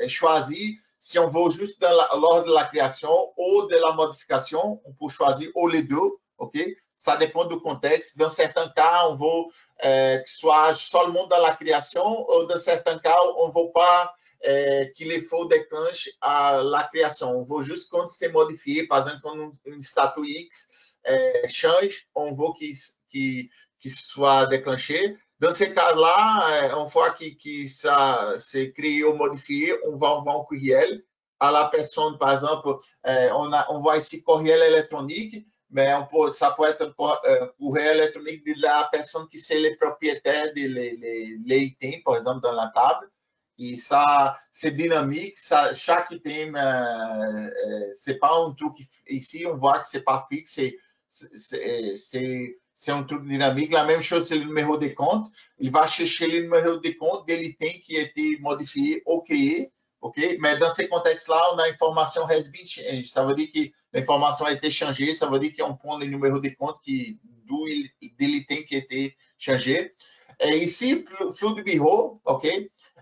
choisir si on veut juste lors de la création ou de la modification, on peut choisir ou les deux, OK? Ça dépend du contexte. Dans certains cas, on veut que ce soit seulement dans la création ou dans certains cas, on ne veut pas qu'il les faut déclencher à la création. On veut juste quand c'est modifié, par exemple, quand une statue X change, on veut qu'il soit déclenché. Dans ces cas-là, une fois que ça s'est créé ou modifié, on va envoyer un courriel à la personne, par exemple, on voit ici courriel électronique, mais ça peut être un courriel électronique de la personne qui c'est le propriétaire des items, par exemple, dans la table. Et ça, c'est dynamique. Chaque item, c'est pas un truc ici, on voit que c'est pas fixe, c'est un truc dynamique. La même chose, c'est le numéro de compte. Il va chercher le numéro de compte de l'item qui a été modifié ou créé. OK? Mais dans ces contextes-là, on a information has been changed. Ça veut dire que l'information a été changée. Ça veut dire qu'on prend le numéro de compte de l'item qui a été changé. Et ici, flux de bureau, OK?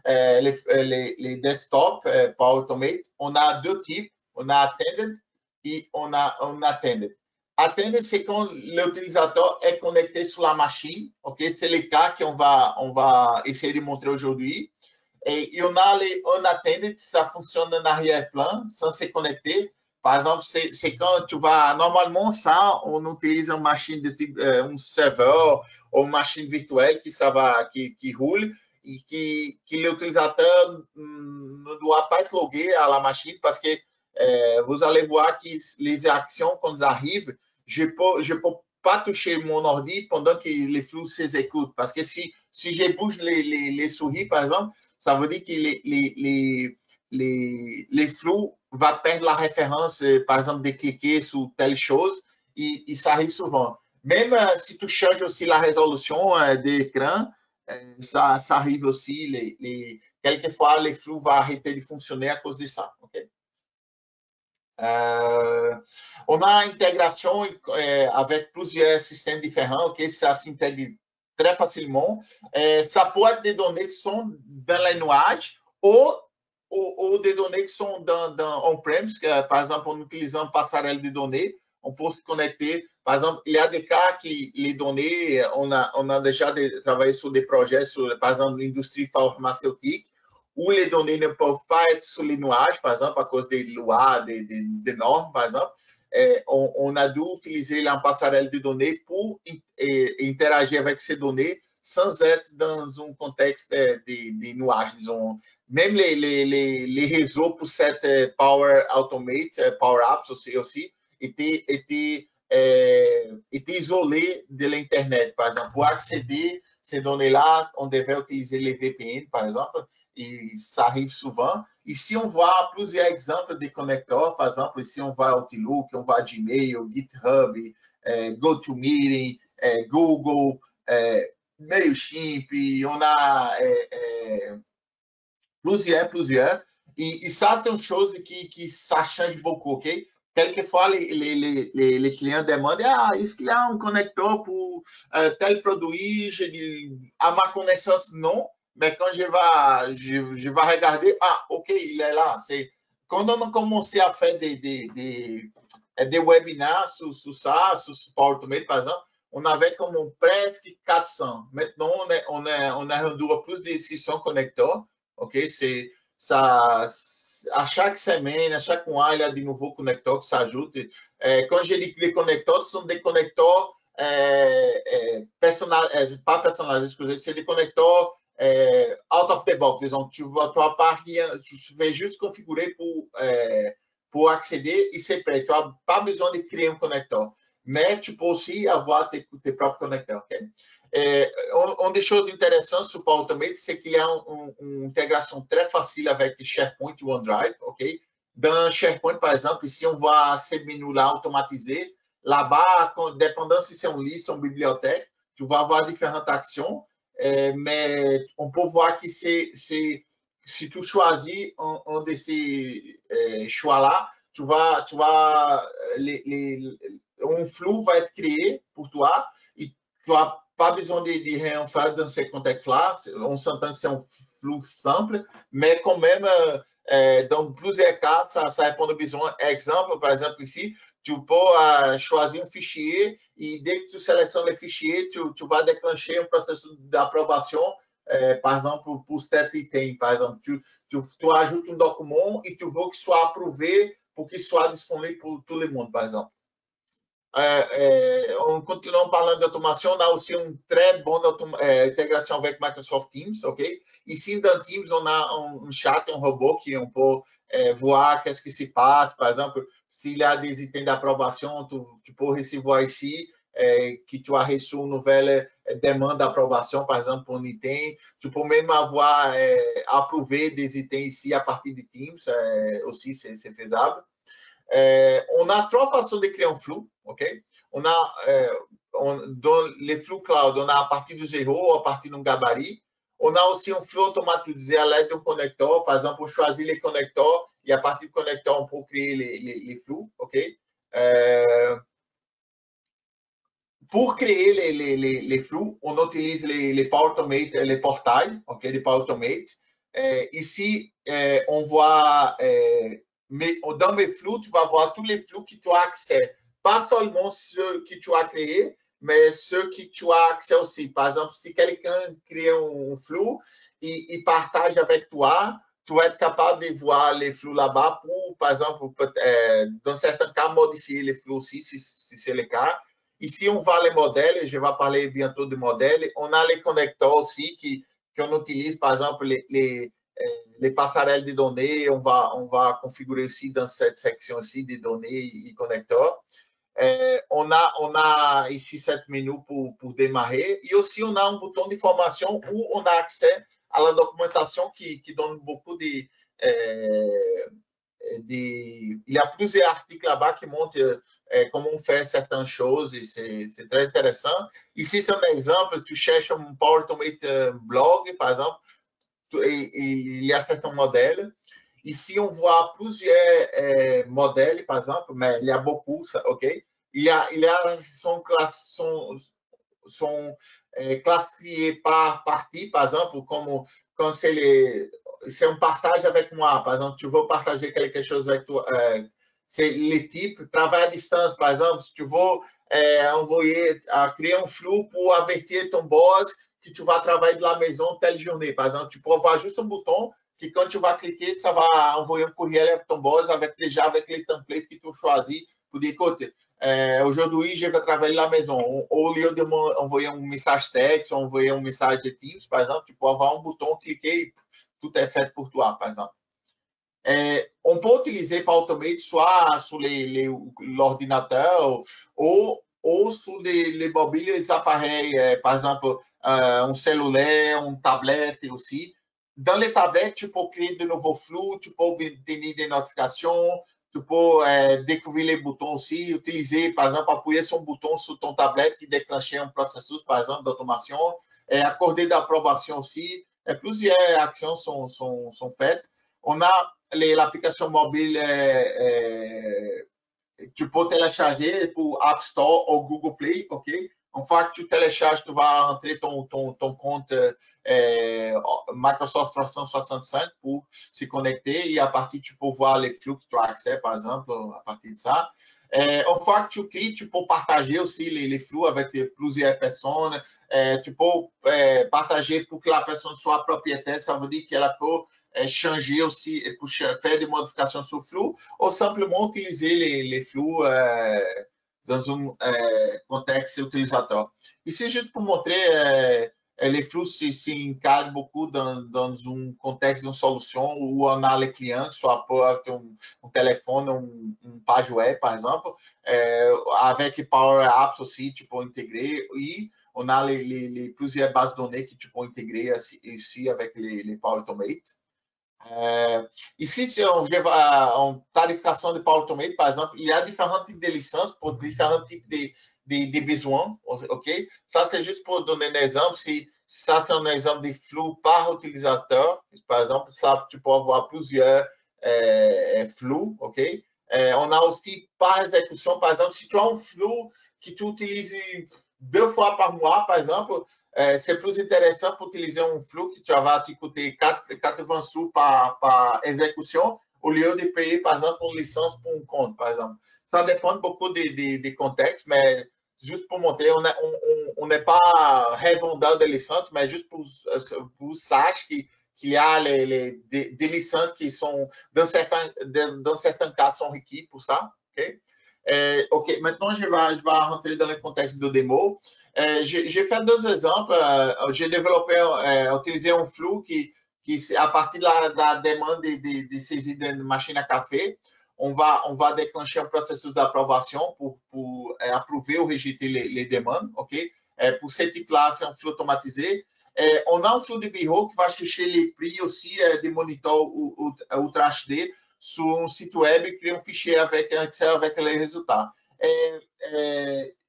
Les desktops Power Automate, on a deux types. On a Attended et on a attended. Attended, c'est quand l'utilisateur est connecté sur la machine. Okay? C'est le cas qu'on va essayer de montrer aujourd'hui. Et on a les unattended, ça fonctionne en arrière-plan, sans se connecter. Par exemple, c'est quand tu vas, normalement, ça, on utilise une machine de type, un serveur ou une machine virtuelle qui roule et que l'utilisateur ne doit pas être logué à la machine parce que vous allez voir que les actions, quand elles arrivent, je peux pas toucher mon ordi pendant que les flux s'exécutent. Parce que si je bouge les souris, par exemple, ça veut dire que les flux vont perdre la référence, par exemple, de cliquer sur telle chose, et ça arrive souvent. Même si tu changes aussi la résolution d'écran, ça arrive aussi. Quelquefois, les flux vont arrêter de fonctionner à cause de ça. Okay? On a intégration avec plusieurs systèmes différents, ok? Ça s'intègre très facilement. Ça peut être des données qui sont dans les nuages ou des données qui sont dans on-premise, par exemple, en utilisant passerelle de données, on peut se connecter. Par exemple, il y a des cas qui les données, on a déjà travaillé sur des projets, par exemple, l'industrie pharmaceutique, où les données ne peuvent pas être sur les nuages, par exemple, à cause des lois, des normes, par exemple. On a dû utiliser la passerelle de données pour interagir avec ces données sans être dans un contexte de nuages, disons. Même les réseaux pour cette Power Automate, Power Apps aussi étaient isolés de l'Internet. Par exemple, pour accéder à ces données-là, on devait utiliser les VPN, par exemple, et ça arrive souvent. Ici, on voit plusieurs exemples de connecteurs. Par exemple, ici, on voit Outlook, on voit Gmail, GitHub, GoToMeeting, Google, Mailchimp, on a plusieurs. Et certaines choses qui ça change beaucoup, ok? Quelquefois, les clients demandent, est-ce qu'il y a un connecteur pour tel produit? Je dis, à ma connaissance, non. Mais quand je vais regarder, ok, il est là. C'est quand on a commencé à faire des webinaires sur ça, sur Power Automate, par exemple, on avait comme presque 400. Maintenant, on est rendu à plus de 600 connecteurs. Ok, c'est ça. À chaque semaine, à chaque mois, il y a de nouveaux connecteurs qui s'ajoutent. Quand je dis que les connecteurs, ce sont des connecteurs pas personnalisés, excusez, c'est des connecteurs out of the box. Disons, tu pas rien, tu vas juste configurer pour accéder et c'est prêt. Tu n'as pas besoin de créer un connecteur. Mais tu peux aussi avoir tes propres connecteurs. Okay? Une des choses intéressantes sur Power Automate, c'est qu'il y a une intégration très facile avec SharePoint et OneDrive. Okay? Dans SharePoint, par exemple, ici, on voit ces menus-là automatisés. Là-bas, dépendant si c'est une liste ou une bibliothèque, tu vas avoir différentes actions. Mais on peut voir que si tu choisis un de ces choix-là, un flux va être créé pour toi et tu n'as pas besoin de rien faire dans ces contextes-là. On s'entend que c'est un flux simple, mais quand même, dans plusieurs cas, ça répond aux besoins. Exemple, par exemple, ici, tu peux choisir un fichier et dès que tu sélectionnes le fichier, tu vas déclencher un processus d'approbation, par exemple, pour cet item. Par exemple, tu ajoutes un document et tu veux qu'il soit approuvé pour qu'il soit disponible pour tout le monde, par exemple. En continuant parlant d'automation, on a aussi une très bonne intégration avec Microsoft Teams, ok? Ici, dans Teams, on a un chat, un robot qui on peut voir qu'est-ce qui se passe. Par exemple, s'il y a des items d'approbation, tu peux recevoir ici que tu as reçu une nouvelle demande d'approbation, par exemple, pour un item. Tu peux même avoir approuvé des items ici à partir de Teams, aussi, c'est faisable. On a trois façons de créer un flux, ok? On a dans les flux cloud, on a à partir de zéro, à partir d'un gabarit. On a aussi un flux automatisé à l'aide d'un connecteur. Par exemple, on choisit les connecteurs et à partir du connecteur, on peut créer les flux, ok? Pour créer les flux, on utilise les Power Automate, les portails, ok, les Power Automate. Ici, on voit dans mes flux, tu vas voir tous les flux que tu as accès. Pas seulement ceux que tu as créés, mais ceux que tu as accès aussi. Par exemple, si quelqu'un crée un flux et partage avec toi, tu vas être capable de voir les flux là-bas pour, par exemple, dans certains cas, modifier les flux aussi, si c'est le cas. Ici, on voit les modèles, je vais parler bientôt de modèles. On a les connecteurs aussi qu'on utilise, par exemple, les passerelles de données. On va configurer aussi dans cette section aussi des données et connecteurs. On a ici cette menu pour démarrer. Et aussi, on a un bouton de formation où on a accès à la documentation qui donne beaucoup il y a plusieurs articles là-bas qui montrent comment on fait certaines choses et c'est très intéressant. Ici, c'est un exemple. Tu cherches un Power Automate blog, par exemple, et il y a certains modèles. Ici, on voit plusieurs modèles, par exemple, mais il y a beaucoup, OK? Sont classifiés par partie, par exemple, comme quand c'est un partage avec moi, par exemple, tu veux partager quelque chose avec toi, c'est les types, travail à distance, par exemple, si tu veux créer un flux pour avertir ton boss que tu vas travailler de la maison telle journée, par exemple, tu peux avoir juste un bouton que quand tu vas cliquer, ça va envoyer un courriel avec ton boss déjà avec les templates que tu choisis pour dire, écoute, aujourd'hui, je vais travailler de la maison. Au lieu de m'envoyer un message texte, envoyer un message de Teams, par exemple, tu peux avoir un bouton, cliquer, tout est fait pour toi, par exemple. On peut utiliser Power Automate soit sur l'ordinateur ou sur les mobiles, les appareils, par exemple, un cellulaire, une tablette aussi. Dans les tablettes, tu peux créer de nouveaux flux, tu peux obtenir des notifications, tu peux découvrir les boutons aussi, utiliser, par exemple, appuyer sur un bouton sur ton tablette et déclencher un processus, par exemple, d'automation, accorder d'approbation aussi. Plusieurs actions sont faites. On a l'application mobile, tu peux télécharger pour App Store ou Google Play, OK? Une fois que tu télécharges, tu vas rentrer ton compte Microsoft 365 pour se connecter et à partir, tu peux voir les flux que tu as accès, par exemple, à partir de ça. Une fois que tu cliques, tu peux partager aussi les flux avec plusieurs personnes. Tu peux partager pour que la personne soit propriétaire. Ça veut dire qu'elle peut changer aussi, pour faire des modifications sur le flux, ou simplement utiliser les flux dans un contexte utilisateur. Ici, juste pour montrer, les flux s'encadrent beaucoup dans un contexte d'une solution où on a les clients, soit pour un téléphone, une page web, par exemple, avec Power Apps aussi, tu peux intégrer, et on a plusieurs bases de données que tu peux intégrer ici avec les Power Automate. Ici, si on va en tarification de Power Automate, par exemple, il y a différents types de licences pour différents types de besoins. OK? Ça, c'est juste pour donner un exemple. Si ça, c'est un exemple de flux par utilisateur. Par exemple, ça, tu peux avoir plusieurs flux. OK? On a aussi par exécution. Par exemple, si tu as un flux que tu utilises 2 fois par mois, par exemple, c'est plus intéressant pour utiliser un flux que tu vas te coûter 80 sous par exécution au lieu de payer, par exemple, une licence pour un compte, par exemple. Ça dépend beaucoup des contextes, mais juste pour montrer, on n'est pas revendeur de licences, mais juste pour sacher qu'il y a des licences qui sont, dans certains cas, sont requises pour ça. OK? OK, maintenant, je vais rentrer dans le contexte de démo. J'ai fait 2 exemples. J'ai développé, utilisé un flux qui à partir de la demande de saisie d'une machine à café, on va déclencher un processus d'approbation pour approuver ou rejeter les demandes. OK? Pour ce type-là, c'est un flux automatisé. On a un flux de bureau qui va chercher les prix aussi des moniteurs Ultra HD sur un site web et créer un fichier avec Excel avec les résultats.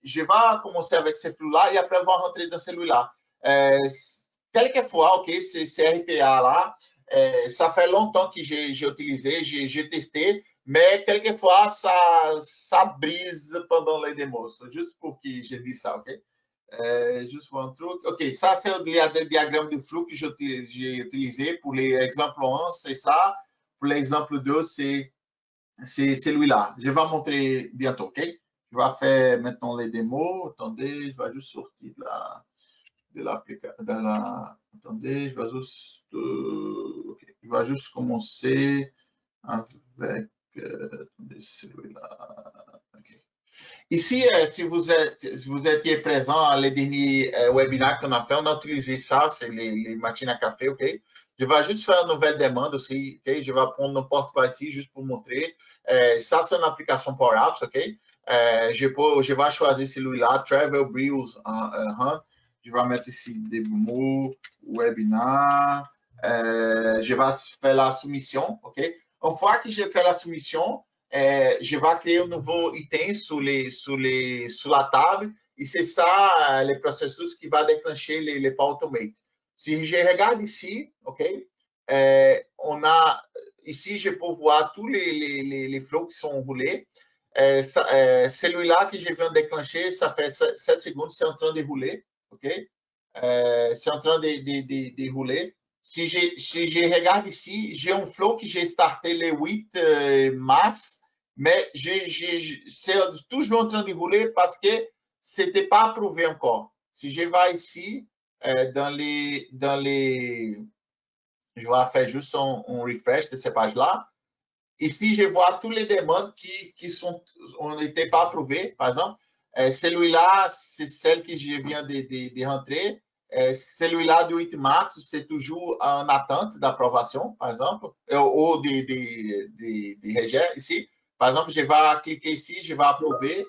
Je vais commencer avec ce flux-là et après, on va rentrer dans celui-là. Quelquefois, OK, ces RPA-là, ça fait longtemps que j'ai utilisé, j'ai testé, mais quelquefois, ça brise pendant les démos. Juste pour que je dise ça, OK? Juste un truc. OK, ça, c'est le diagramme de flux que j'ai utilisé. Pour l'exemple 1, c'est ça. Pour l'exemple 2, c'est c'est celui-là. Je vais montrer bientôt, OK? Je vais faire maintenant les démos. Attendez, je vais juste sortir de l'application. Attendez, je vais juste, okay. Je vais juste commencer avec attendez, celui-là. Okay. Ici, si vous étiez présent à les derniers webinaires qu'on a fait, on a utilisé ça, c'est les machines à café, OK? Je vais juste faire une nouvelle demande aussi, OK? Je vais prendre n'importe quoi ici juste pour montrer. Ça, c'est une application Power Apps, OK? Je vais choisir celui-là, Travel Brews Hunt. Je vais mettre ici des mots, webinar. Je vais faire la soumission, OK? Une fois que j'ai fait la soumission, je vais créer un nouveau item sur la table et c'est ça le processus qui va déclencher les Power Automate. Si je regarde ici, OK, on a ici, je peux voir tous les flows qui sont roulés. Celui-là que je viens de déclencher, ça fait 7 secondes, c'est en train de rouler, OK? C'est en train de rouler. Si je regarde ici, j'ai un flow que j'ai starté le 8 mars, mais c'est toujours en train de rouler parce que ce n'était pas approuvé encore. Si je vais ici, dans les, je vais faire juste un refresh de ces pages-là. Ici, je vois toutes les demandes qui ont été pas approuvées. Par exemple, celui-là, c'est celle que je viens de rentrer. Celui-là du 8 mars, c'est toujours en attente d'approbation, par exemple, ou de rejet ici. Par exemple, je vais cliquer ici, je vais approuver.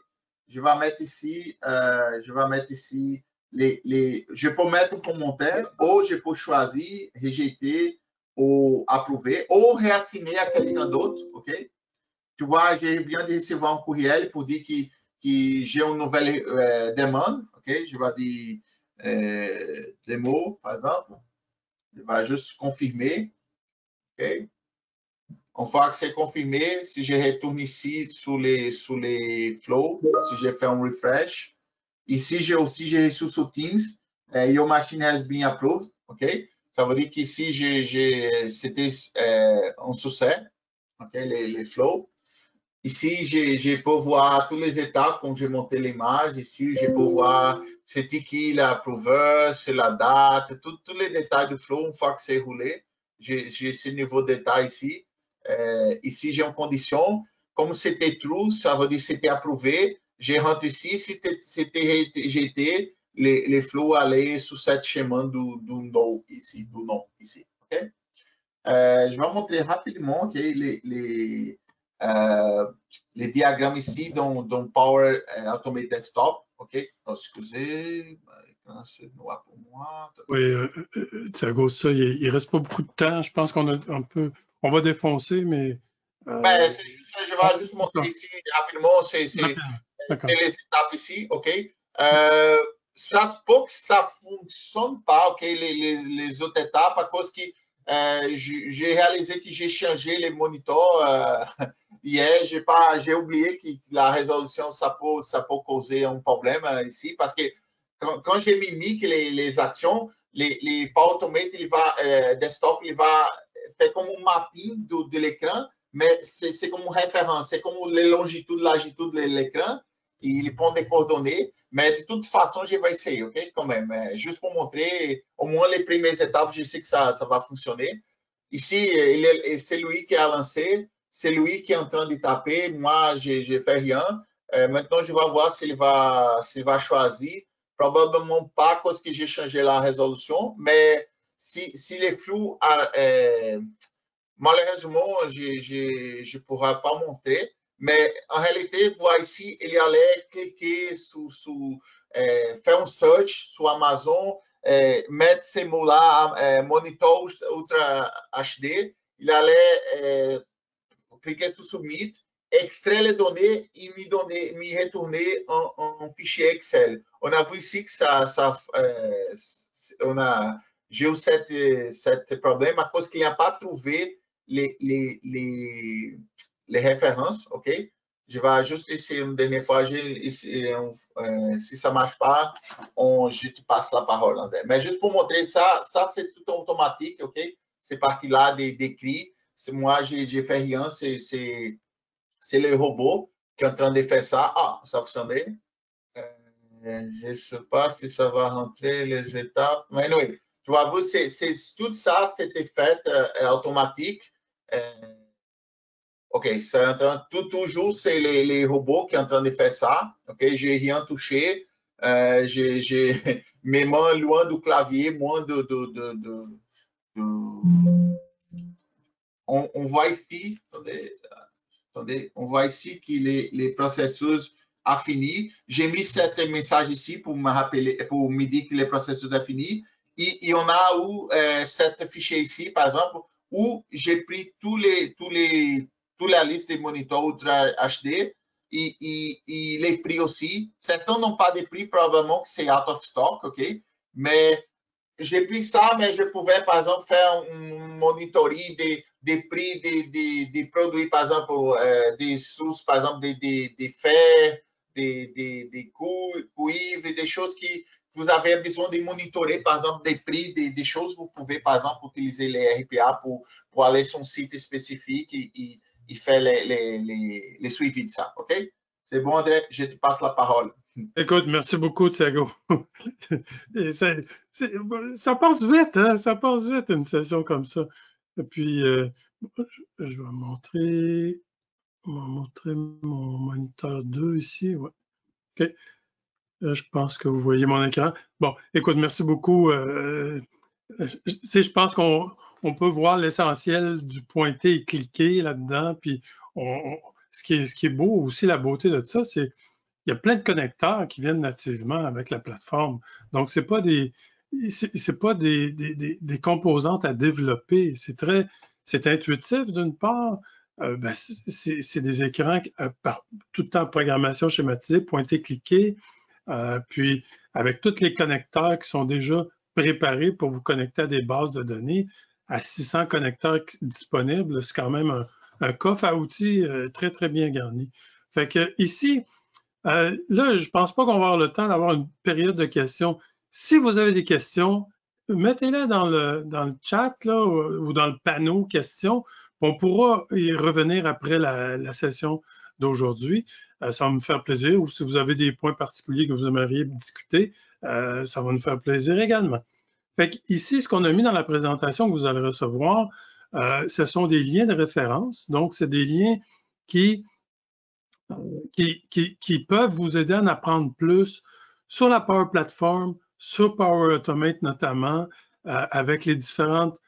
Je vais mettre ici, je peux mettre un commentaire ou je peux choisir rejeter ou approuver ou réassigner à quelqu'un d'autre, ok? Tu vois, je viens de recevoir un courriel pour dire que j'ai une nouvelle demande, ok? Je vais dire démo, par exemple. Je vais juste confirmer, ok? Une fois que c'est confirmé, si je retourne ici sous les flows, si je fais un refresh, ici j'ai aussi reçu sur Teams, your machine has been approved, ok? Ça veut dire qu'ici c'était un succès, ok? Les flows. Ici, je peux voir toutes les étapes quand j'ai monté l'image. Ici, je peux voir c'était qui l'approuveur, c'est la date, tous les détails du flow une fois que c'est roulé. J'ai ce niveau de détail ici. Ici, j'ai une condition. Comme c'était true, ça veut dire que c'était approuvé. Je rentre ici. Si c'était rejeté, les flows allaient sous cette chemin du no ici, du non ici. Okay? Je vais montrer rapidement okay, les diagrammes ici dans Power Automate Desktop. OK? Donc, excusez, c'est noir pour moi. Oui, Thiago, ça, il reste pas beaucoup de temps. Je pense qu'on va défoncer, mais. Je vais juste montrer ici rapidement. C'est les étapes ici. OK? Ça se peut que ça ne fonctionne pas, OK, les autres étapes, à cause que j'ai réalisé que j'ai changé les moniteurs hier. J'ai oublié que la résolution, ça peut causer un problème ici, parce que quand j'ai mis les actions, les Power Automate, desktop, il va faire comme un mapping de l'écran, mais c'est comme une référence, c'est comme les longitudes, longitude de l'écran, il prend des coordonnées, mais de toute façon, je vais essayer, OK, quand même, juste pour montrer, au moins les premières étapes, je sais que ça va fonctionner. Ici, c'est lui qui a lancé, c'est lui qui est en train de taper, moi, je fais rien. Maintenant, je vais voir s'il va choisir. Probablement pas parce que j'ai changé la résolution, mais si les flous, malheureusement, je ne pourrai pas montrer, mais en réalité, vous voyez ici, il allait cliquer faire un search sur Amazon, mettre ces mots-là, Monitor Ultra HD, il allait cliquer sur Submit, extraire les données et me retourner un fichier Excel. On a vu ici que j'ai eu ce problème à cause qu'il n'a pas trouvé les références, OK? Je vais juste essayer une dernière fois. Si ça ne marche pas, je te passe la parole, André. Mais juste pour montrer ça c'est tout automatique, OK? C'est parti là d'écrit. Moi, j'ai fait rien. c'est le robot qui est en train de faire ça. Ah, ça fonctionne. Je ne sais pas si ça va rentrer les étapes. Mais oui, tu vois, tout ça, c'était fait automatique. OK, c'est en train, toujours, c'est les robots qui sont en train de faire ça. OK, j'ai rien touché. J'ai mes mains loin du clavier, moins on voit ici, attendez, on voit ici que les processus a fini. J'ai mis cette message ici pour me rappeler, pour me dire que le processus a fini. Et on a où cet fichier ici, par exemple, où j'ai pris toute la liste des moniteurs Ultra HD et les prix aussi. Certains n'ont pas de prix, probablement que c'est out of stock, OK? Mais j'ai pris ça, mais je pouvais, par exemple, faire un monitoring des prix des produits, par exemple, des sources, par exemple, des fer, des cuivres, des choses que vous avez besoin de monitorer, par exemple, des prix des choses. Vous pouvez, par exemple, utiliser les RPA pour aller sur un site spécifique et faire les suivis de ça. OK? C'est bon, André, je te passe la parole. Écoute, merci beaucoup, Thiago. Ça passe vite, hein? Ça passe vite, une session comme ça. Et puis, je vais montrer mon moniteur 2 ici. Ouais. OK. Je pense que vous voyez mon écran. Bon, écoute, merci beaucoup. Je pense qu'on peut voir l'essentiel du pointer et cliquer là-dedans. Puis, ce qui est beau aussi, la beauté de ça, c'est il y a plein de connecteurs qui viennent nativement avec la plateforme. Donc, c'est pas des composantes à développer. C'est intuitif d'une part. C'est des écrans tout le temps programmation schématisée, pointer, cliquer. Puis, avec tous les connecteurs qui sont déjà préparés pour vous connecter à des bases de données, à 600 connecteurs disponibles, c'est quand même un coffre à outils très, très bien garni. Fait que ici, là, je ne pense pas qu'on va avoir le temps d'avoir une période de questions. Si vous avez des questions, mettez-les dans le chat là, ou dans le panneau questions. On pourra y revenir après la session d'aujourd'hui. Ça va me faire plaisir. Ou si vous avez des points particuliers que vous aimeriez discuter, ça va nous faire plaisir également. Fait qu'ici, ce qu'on a mis dans la présentation que vous allez recevoir, ce sont des liens de référence. Donc, c'est des liens qui peuvent vous aider à en apprendre plus sur la Power Platform, sur Power Automate notamment, avec les différentes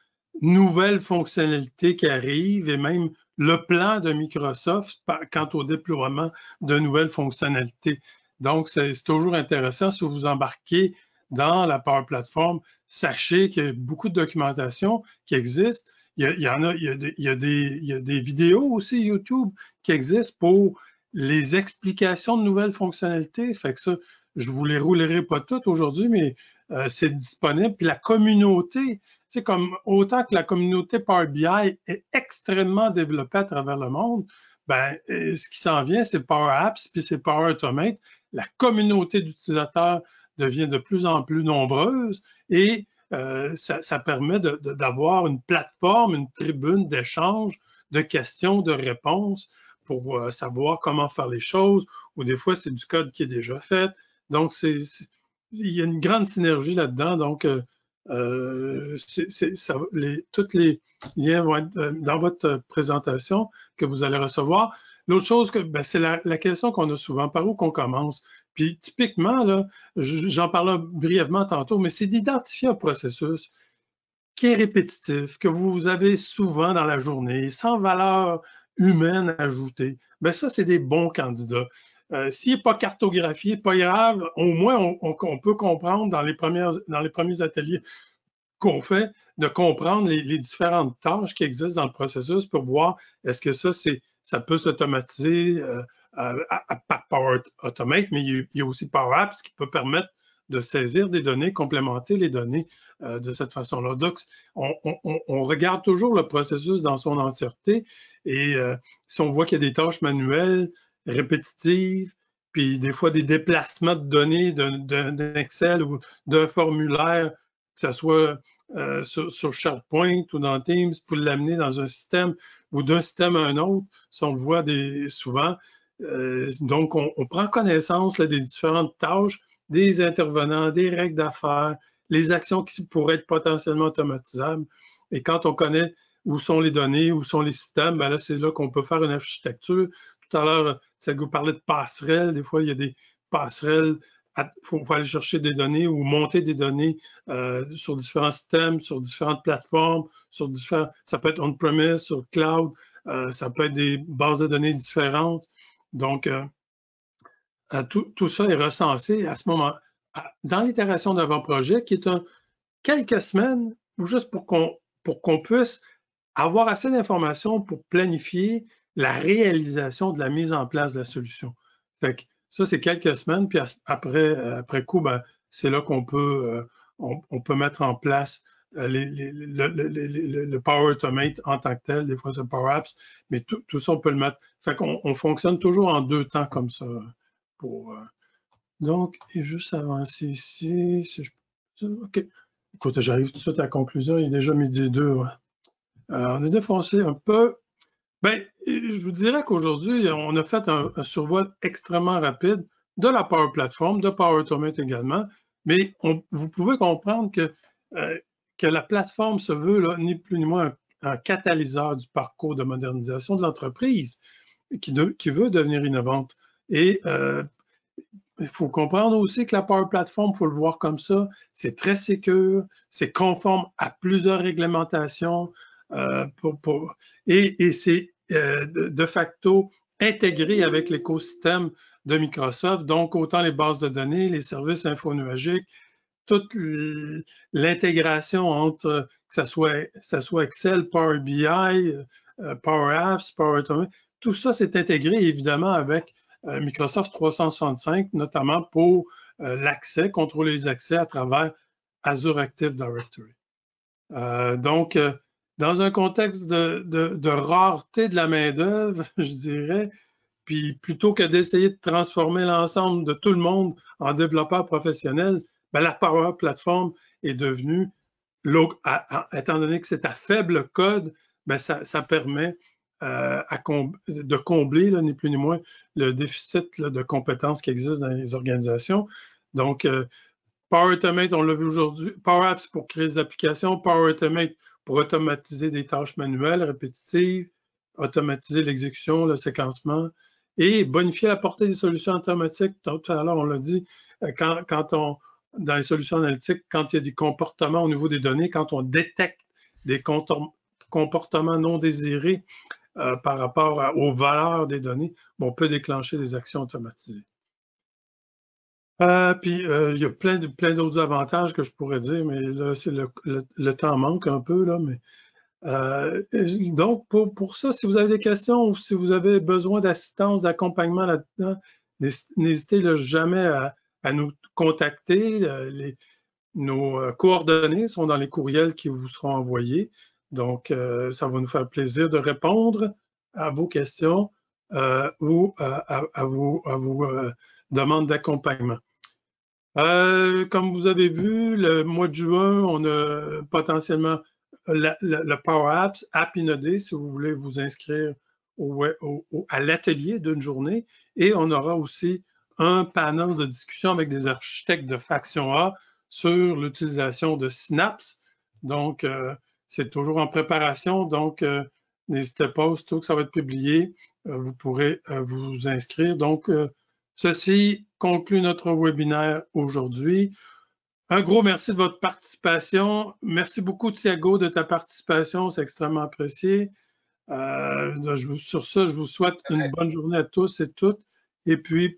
nouvelles fonctionnalités qui arrivent et même le plan de Microsoft quant au déploiement de nouvelles fonctionnalités. Donc, c'est toujours intéressant si vous embarquez dans la Power Platform. Sachez qu'il y a beaucoup de documentation qui existe. Il y a des vidéos aussi YouTube qui existent pour les explications de nouvelles fonctionnalités. Fait que ça, je ne vous les roulerai pas toutes aujourd'hui, mais c'est disponible. Puis la communauté, c'est comme autant que la communauté Power BI est extrêmement développée à travers le monde, ben, ce qui s'en vient, c'est Power Apps, puis c'est Power Automate. La communauté d'utilisateurs devient de plus en plus nombreuse et ça permet d'avoir une plateforme, une tribune d'échange, de questions, de réponses pour savoir comment faire les choses, ou des fois, c'est du code qui est déjà fait. Donc, il y a une grande synergie là-dedans. Donc, tous les liens vont être dans votre présentation que vous allez recevoir. L'autre chose, c'est la question qu'on a souvent, par où qu'on commence? Puis, typiquement, là, j'en parlais brièvement tantôt, mais c'est d'identifier un processus qui est répétitif, que vous avez souvent dans la journée, sans valeur humaine ajoutée. Bien, ça, c'est des bons candidats. S'il n'est pas cartographié, pas grave, au moins on peut comprendre dans les premiers ateliers qu'on fait, de comprendre les différentes tâches qui existent dans le processus pour voir est-ce que ça peut s'automatiser par Power Automate, mais il y a aussi Power Apps qui peut permettre de saisir des données, complémenter les données de cette façon-là. Donc, on regarde toujours le processus dans son entièreté et si on voit qu'il y a des tâches manuelles, répétitives, puis des fois des déplacements de données d'un Excel ou d'un formulaire, que ce soit sur SharePoint ou dans Teams pour l'amener dans un système ou d'un système à un autre. Ça, on le voit souvent. Donc, on prend connaissance là, des différentes tâches, des intervenants, des règles d'affaires, les actions qui pourraient être potentiellement automatisables. Et quand on connaît où sont les données, où sont les systèmes, ben là, c'est là qu'on peut faire une architecture. Tout à l'heure, ça vous parlait de passerelles. Des fois, il y a des passerelles. Il faut aller chercher des données ou monter des données sur différents systèmes, sur différentes plateformes, ça peut être on-premise, sur cloud, ça peut être des bases de données différentes. Donc, tout ça est recensé à ce moment, dans l'itération d'avant-projet, qui est quelques semaines, ou juste pour qu'on puisse avoir assez d'informations pour planifier la réalisation de la mise en place de la solution. Fait que ça, c'est quelques semaines, puis après coup, ben, c'est là qu'on peut, on peut mettre en place le Power Automate en tant que tel, des fois c'est Power Apps, mais tout ça, on peut le mettre. Fait qu'on fonctionne toujours en 2 temps comme ça. Donc, et juste avancer ici, si je... OK. Écoute, j'arrive tout de suite à la conclusion, il est déjà 12h02. Ouais. On est défoncé un peu. Bien, je vous dirais qu'aujourd'hui, on a fait un survol extrêmement rapide de la Power Platform, de Power Automate également, mais vous pouvez comprendre que la plateforme se veut là, ni plus ni moins un catalyseur du parcours de modernisation de l'entreprise qui veut devenir innovante. Et il faut comprendre aussi que la Power Platform, il faut le voir comme ça, c'est très sécure, c'est conforme à plusieurs réglementations et c'est de facto intégré avec l'écosystème de Microsoft, donc autant les bases de données, les services infonuagiques, toute l'intégration entre, que ce soit Excel, Power BI, Power Apps, Power Automate, tout ça c'est intégré évidemment avec Microsoft 365, notamment pour l'accès, contrôler les accès à travers Azure Active Directory. Donc, dans un contexte de rareté de la main-d'œuvre, je dirais, puis plutôt que d'essayer de transformer l'ensemble de tout le monde en développeurs professionnels, ben, la Power Platform est devenue, étant donné que c'est à faible code, ben, ça permet de combler, là, ni plus ni moins, le déficit là, de compétences qui existe dans les organisations. Donc, Power Automate, on l'a vu aujourd'hui, Power Apps pour créer des applications, Power Automate pour automatiser des tâches manuelles, répétitives, automatiser l'exécution, le séquencement et bonifier la portée des solutions automatiques. Tout à l'heure, on l'a dit, dans les solutions analytiques, quand il y a des comportements au niveau des données, quand on détecte des comportements non désirés par rapport aux valeurs des données, on peut déclencher des actions automatisées. Puis, il y a plein d'autres avantages que je pourrais dire, mais là, le temps manque un peu, là, mais donc, pour ça, si vous avez des questions ou si vous avez besoin d'assistance, d'accompagnement là-dedans, n'hésitez jamais à nous contacter. Nos coordonnées sont dans les courriels qui vous seront envoyés. Donc, ça va nous faire plaisir de répondre à vos questions ou à vos demandes d'accompagnement. Comme vous avez vu, le mois de juin, on a potentiellement le Power Apps, App Inodé, si vous voulez vous inscrire à l'atelier d'une journée. Et on aura aussi un panel de discussion avec des architectes de Faction A sur l'utilisation de Synapse. Donc, c'est toujours en préparation. Donc, n'hésitez pas, aussitôt que ça va être publié, vous pourrez vous inscrire. Donc, ceci conclut notre webinaire aujourd'hui. Un gros merci de votre participation. Merci beaucoup, Thiago, de ta participation. C'est extrêmement apprécié. Sur ça, je vous souhaite une bonne journée à tous et toutes. Et puis,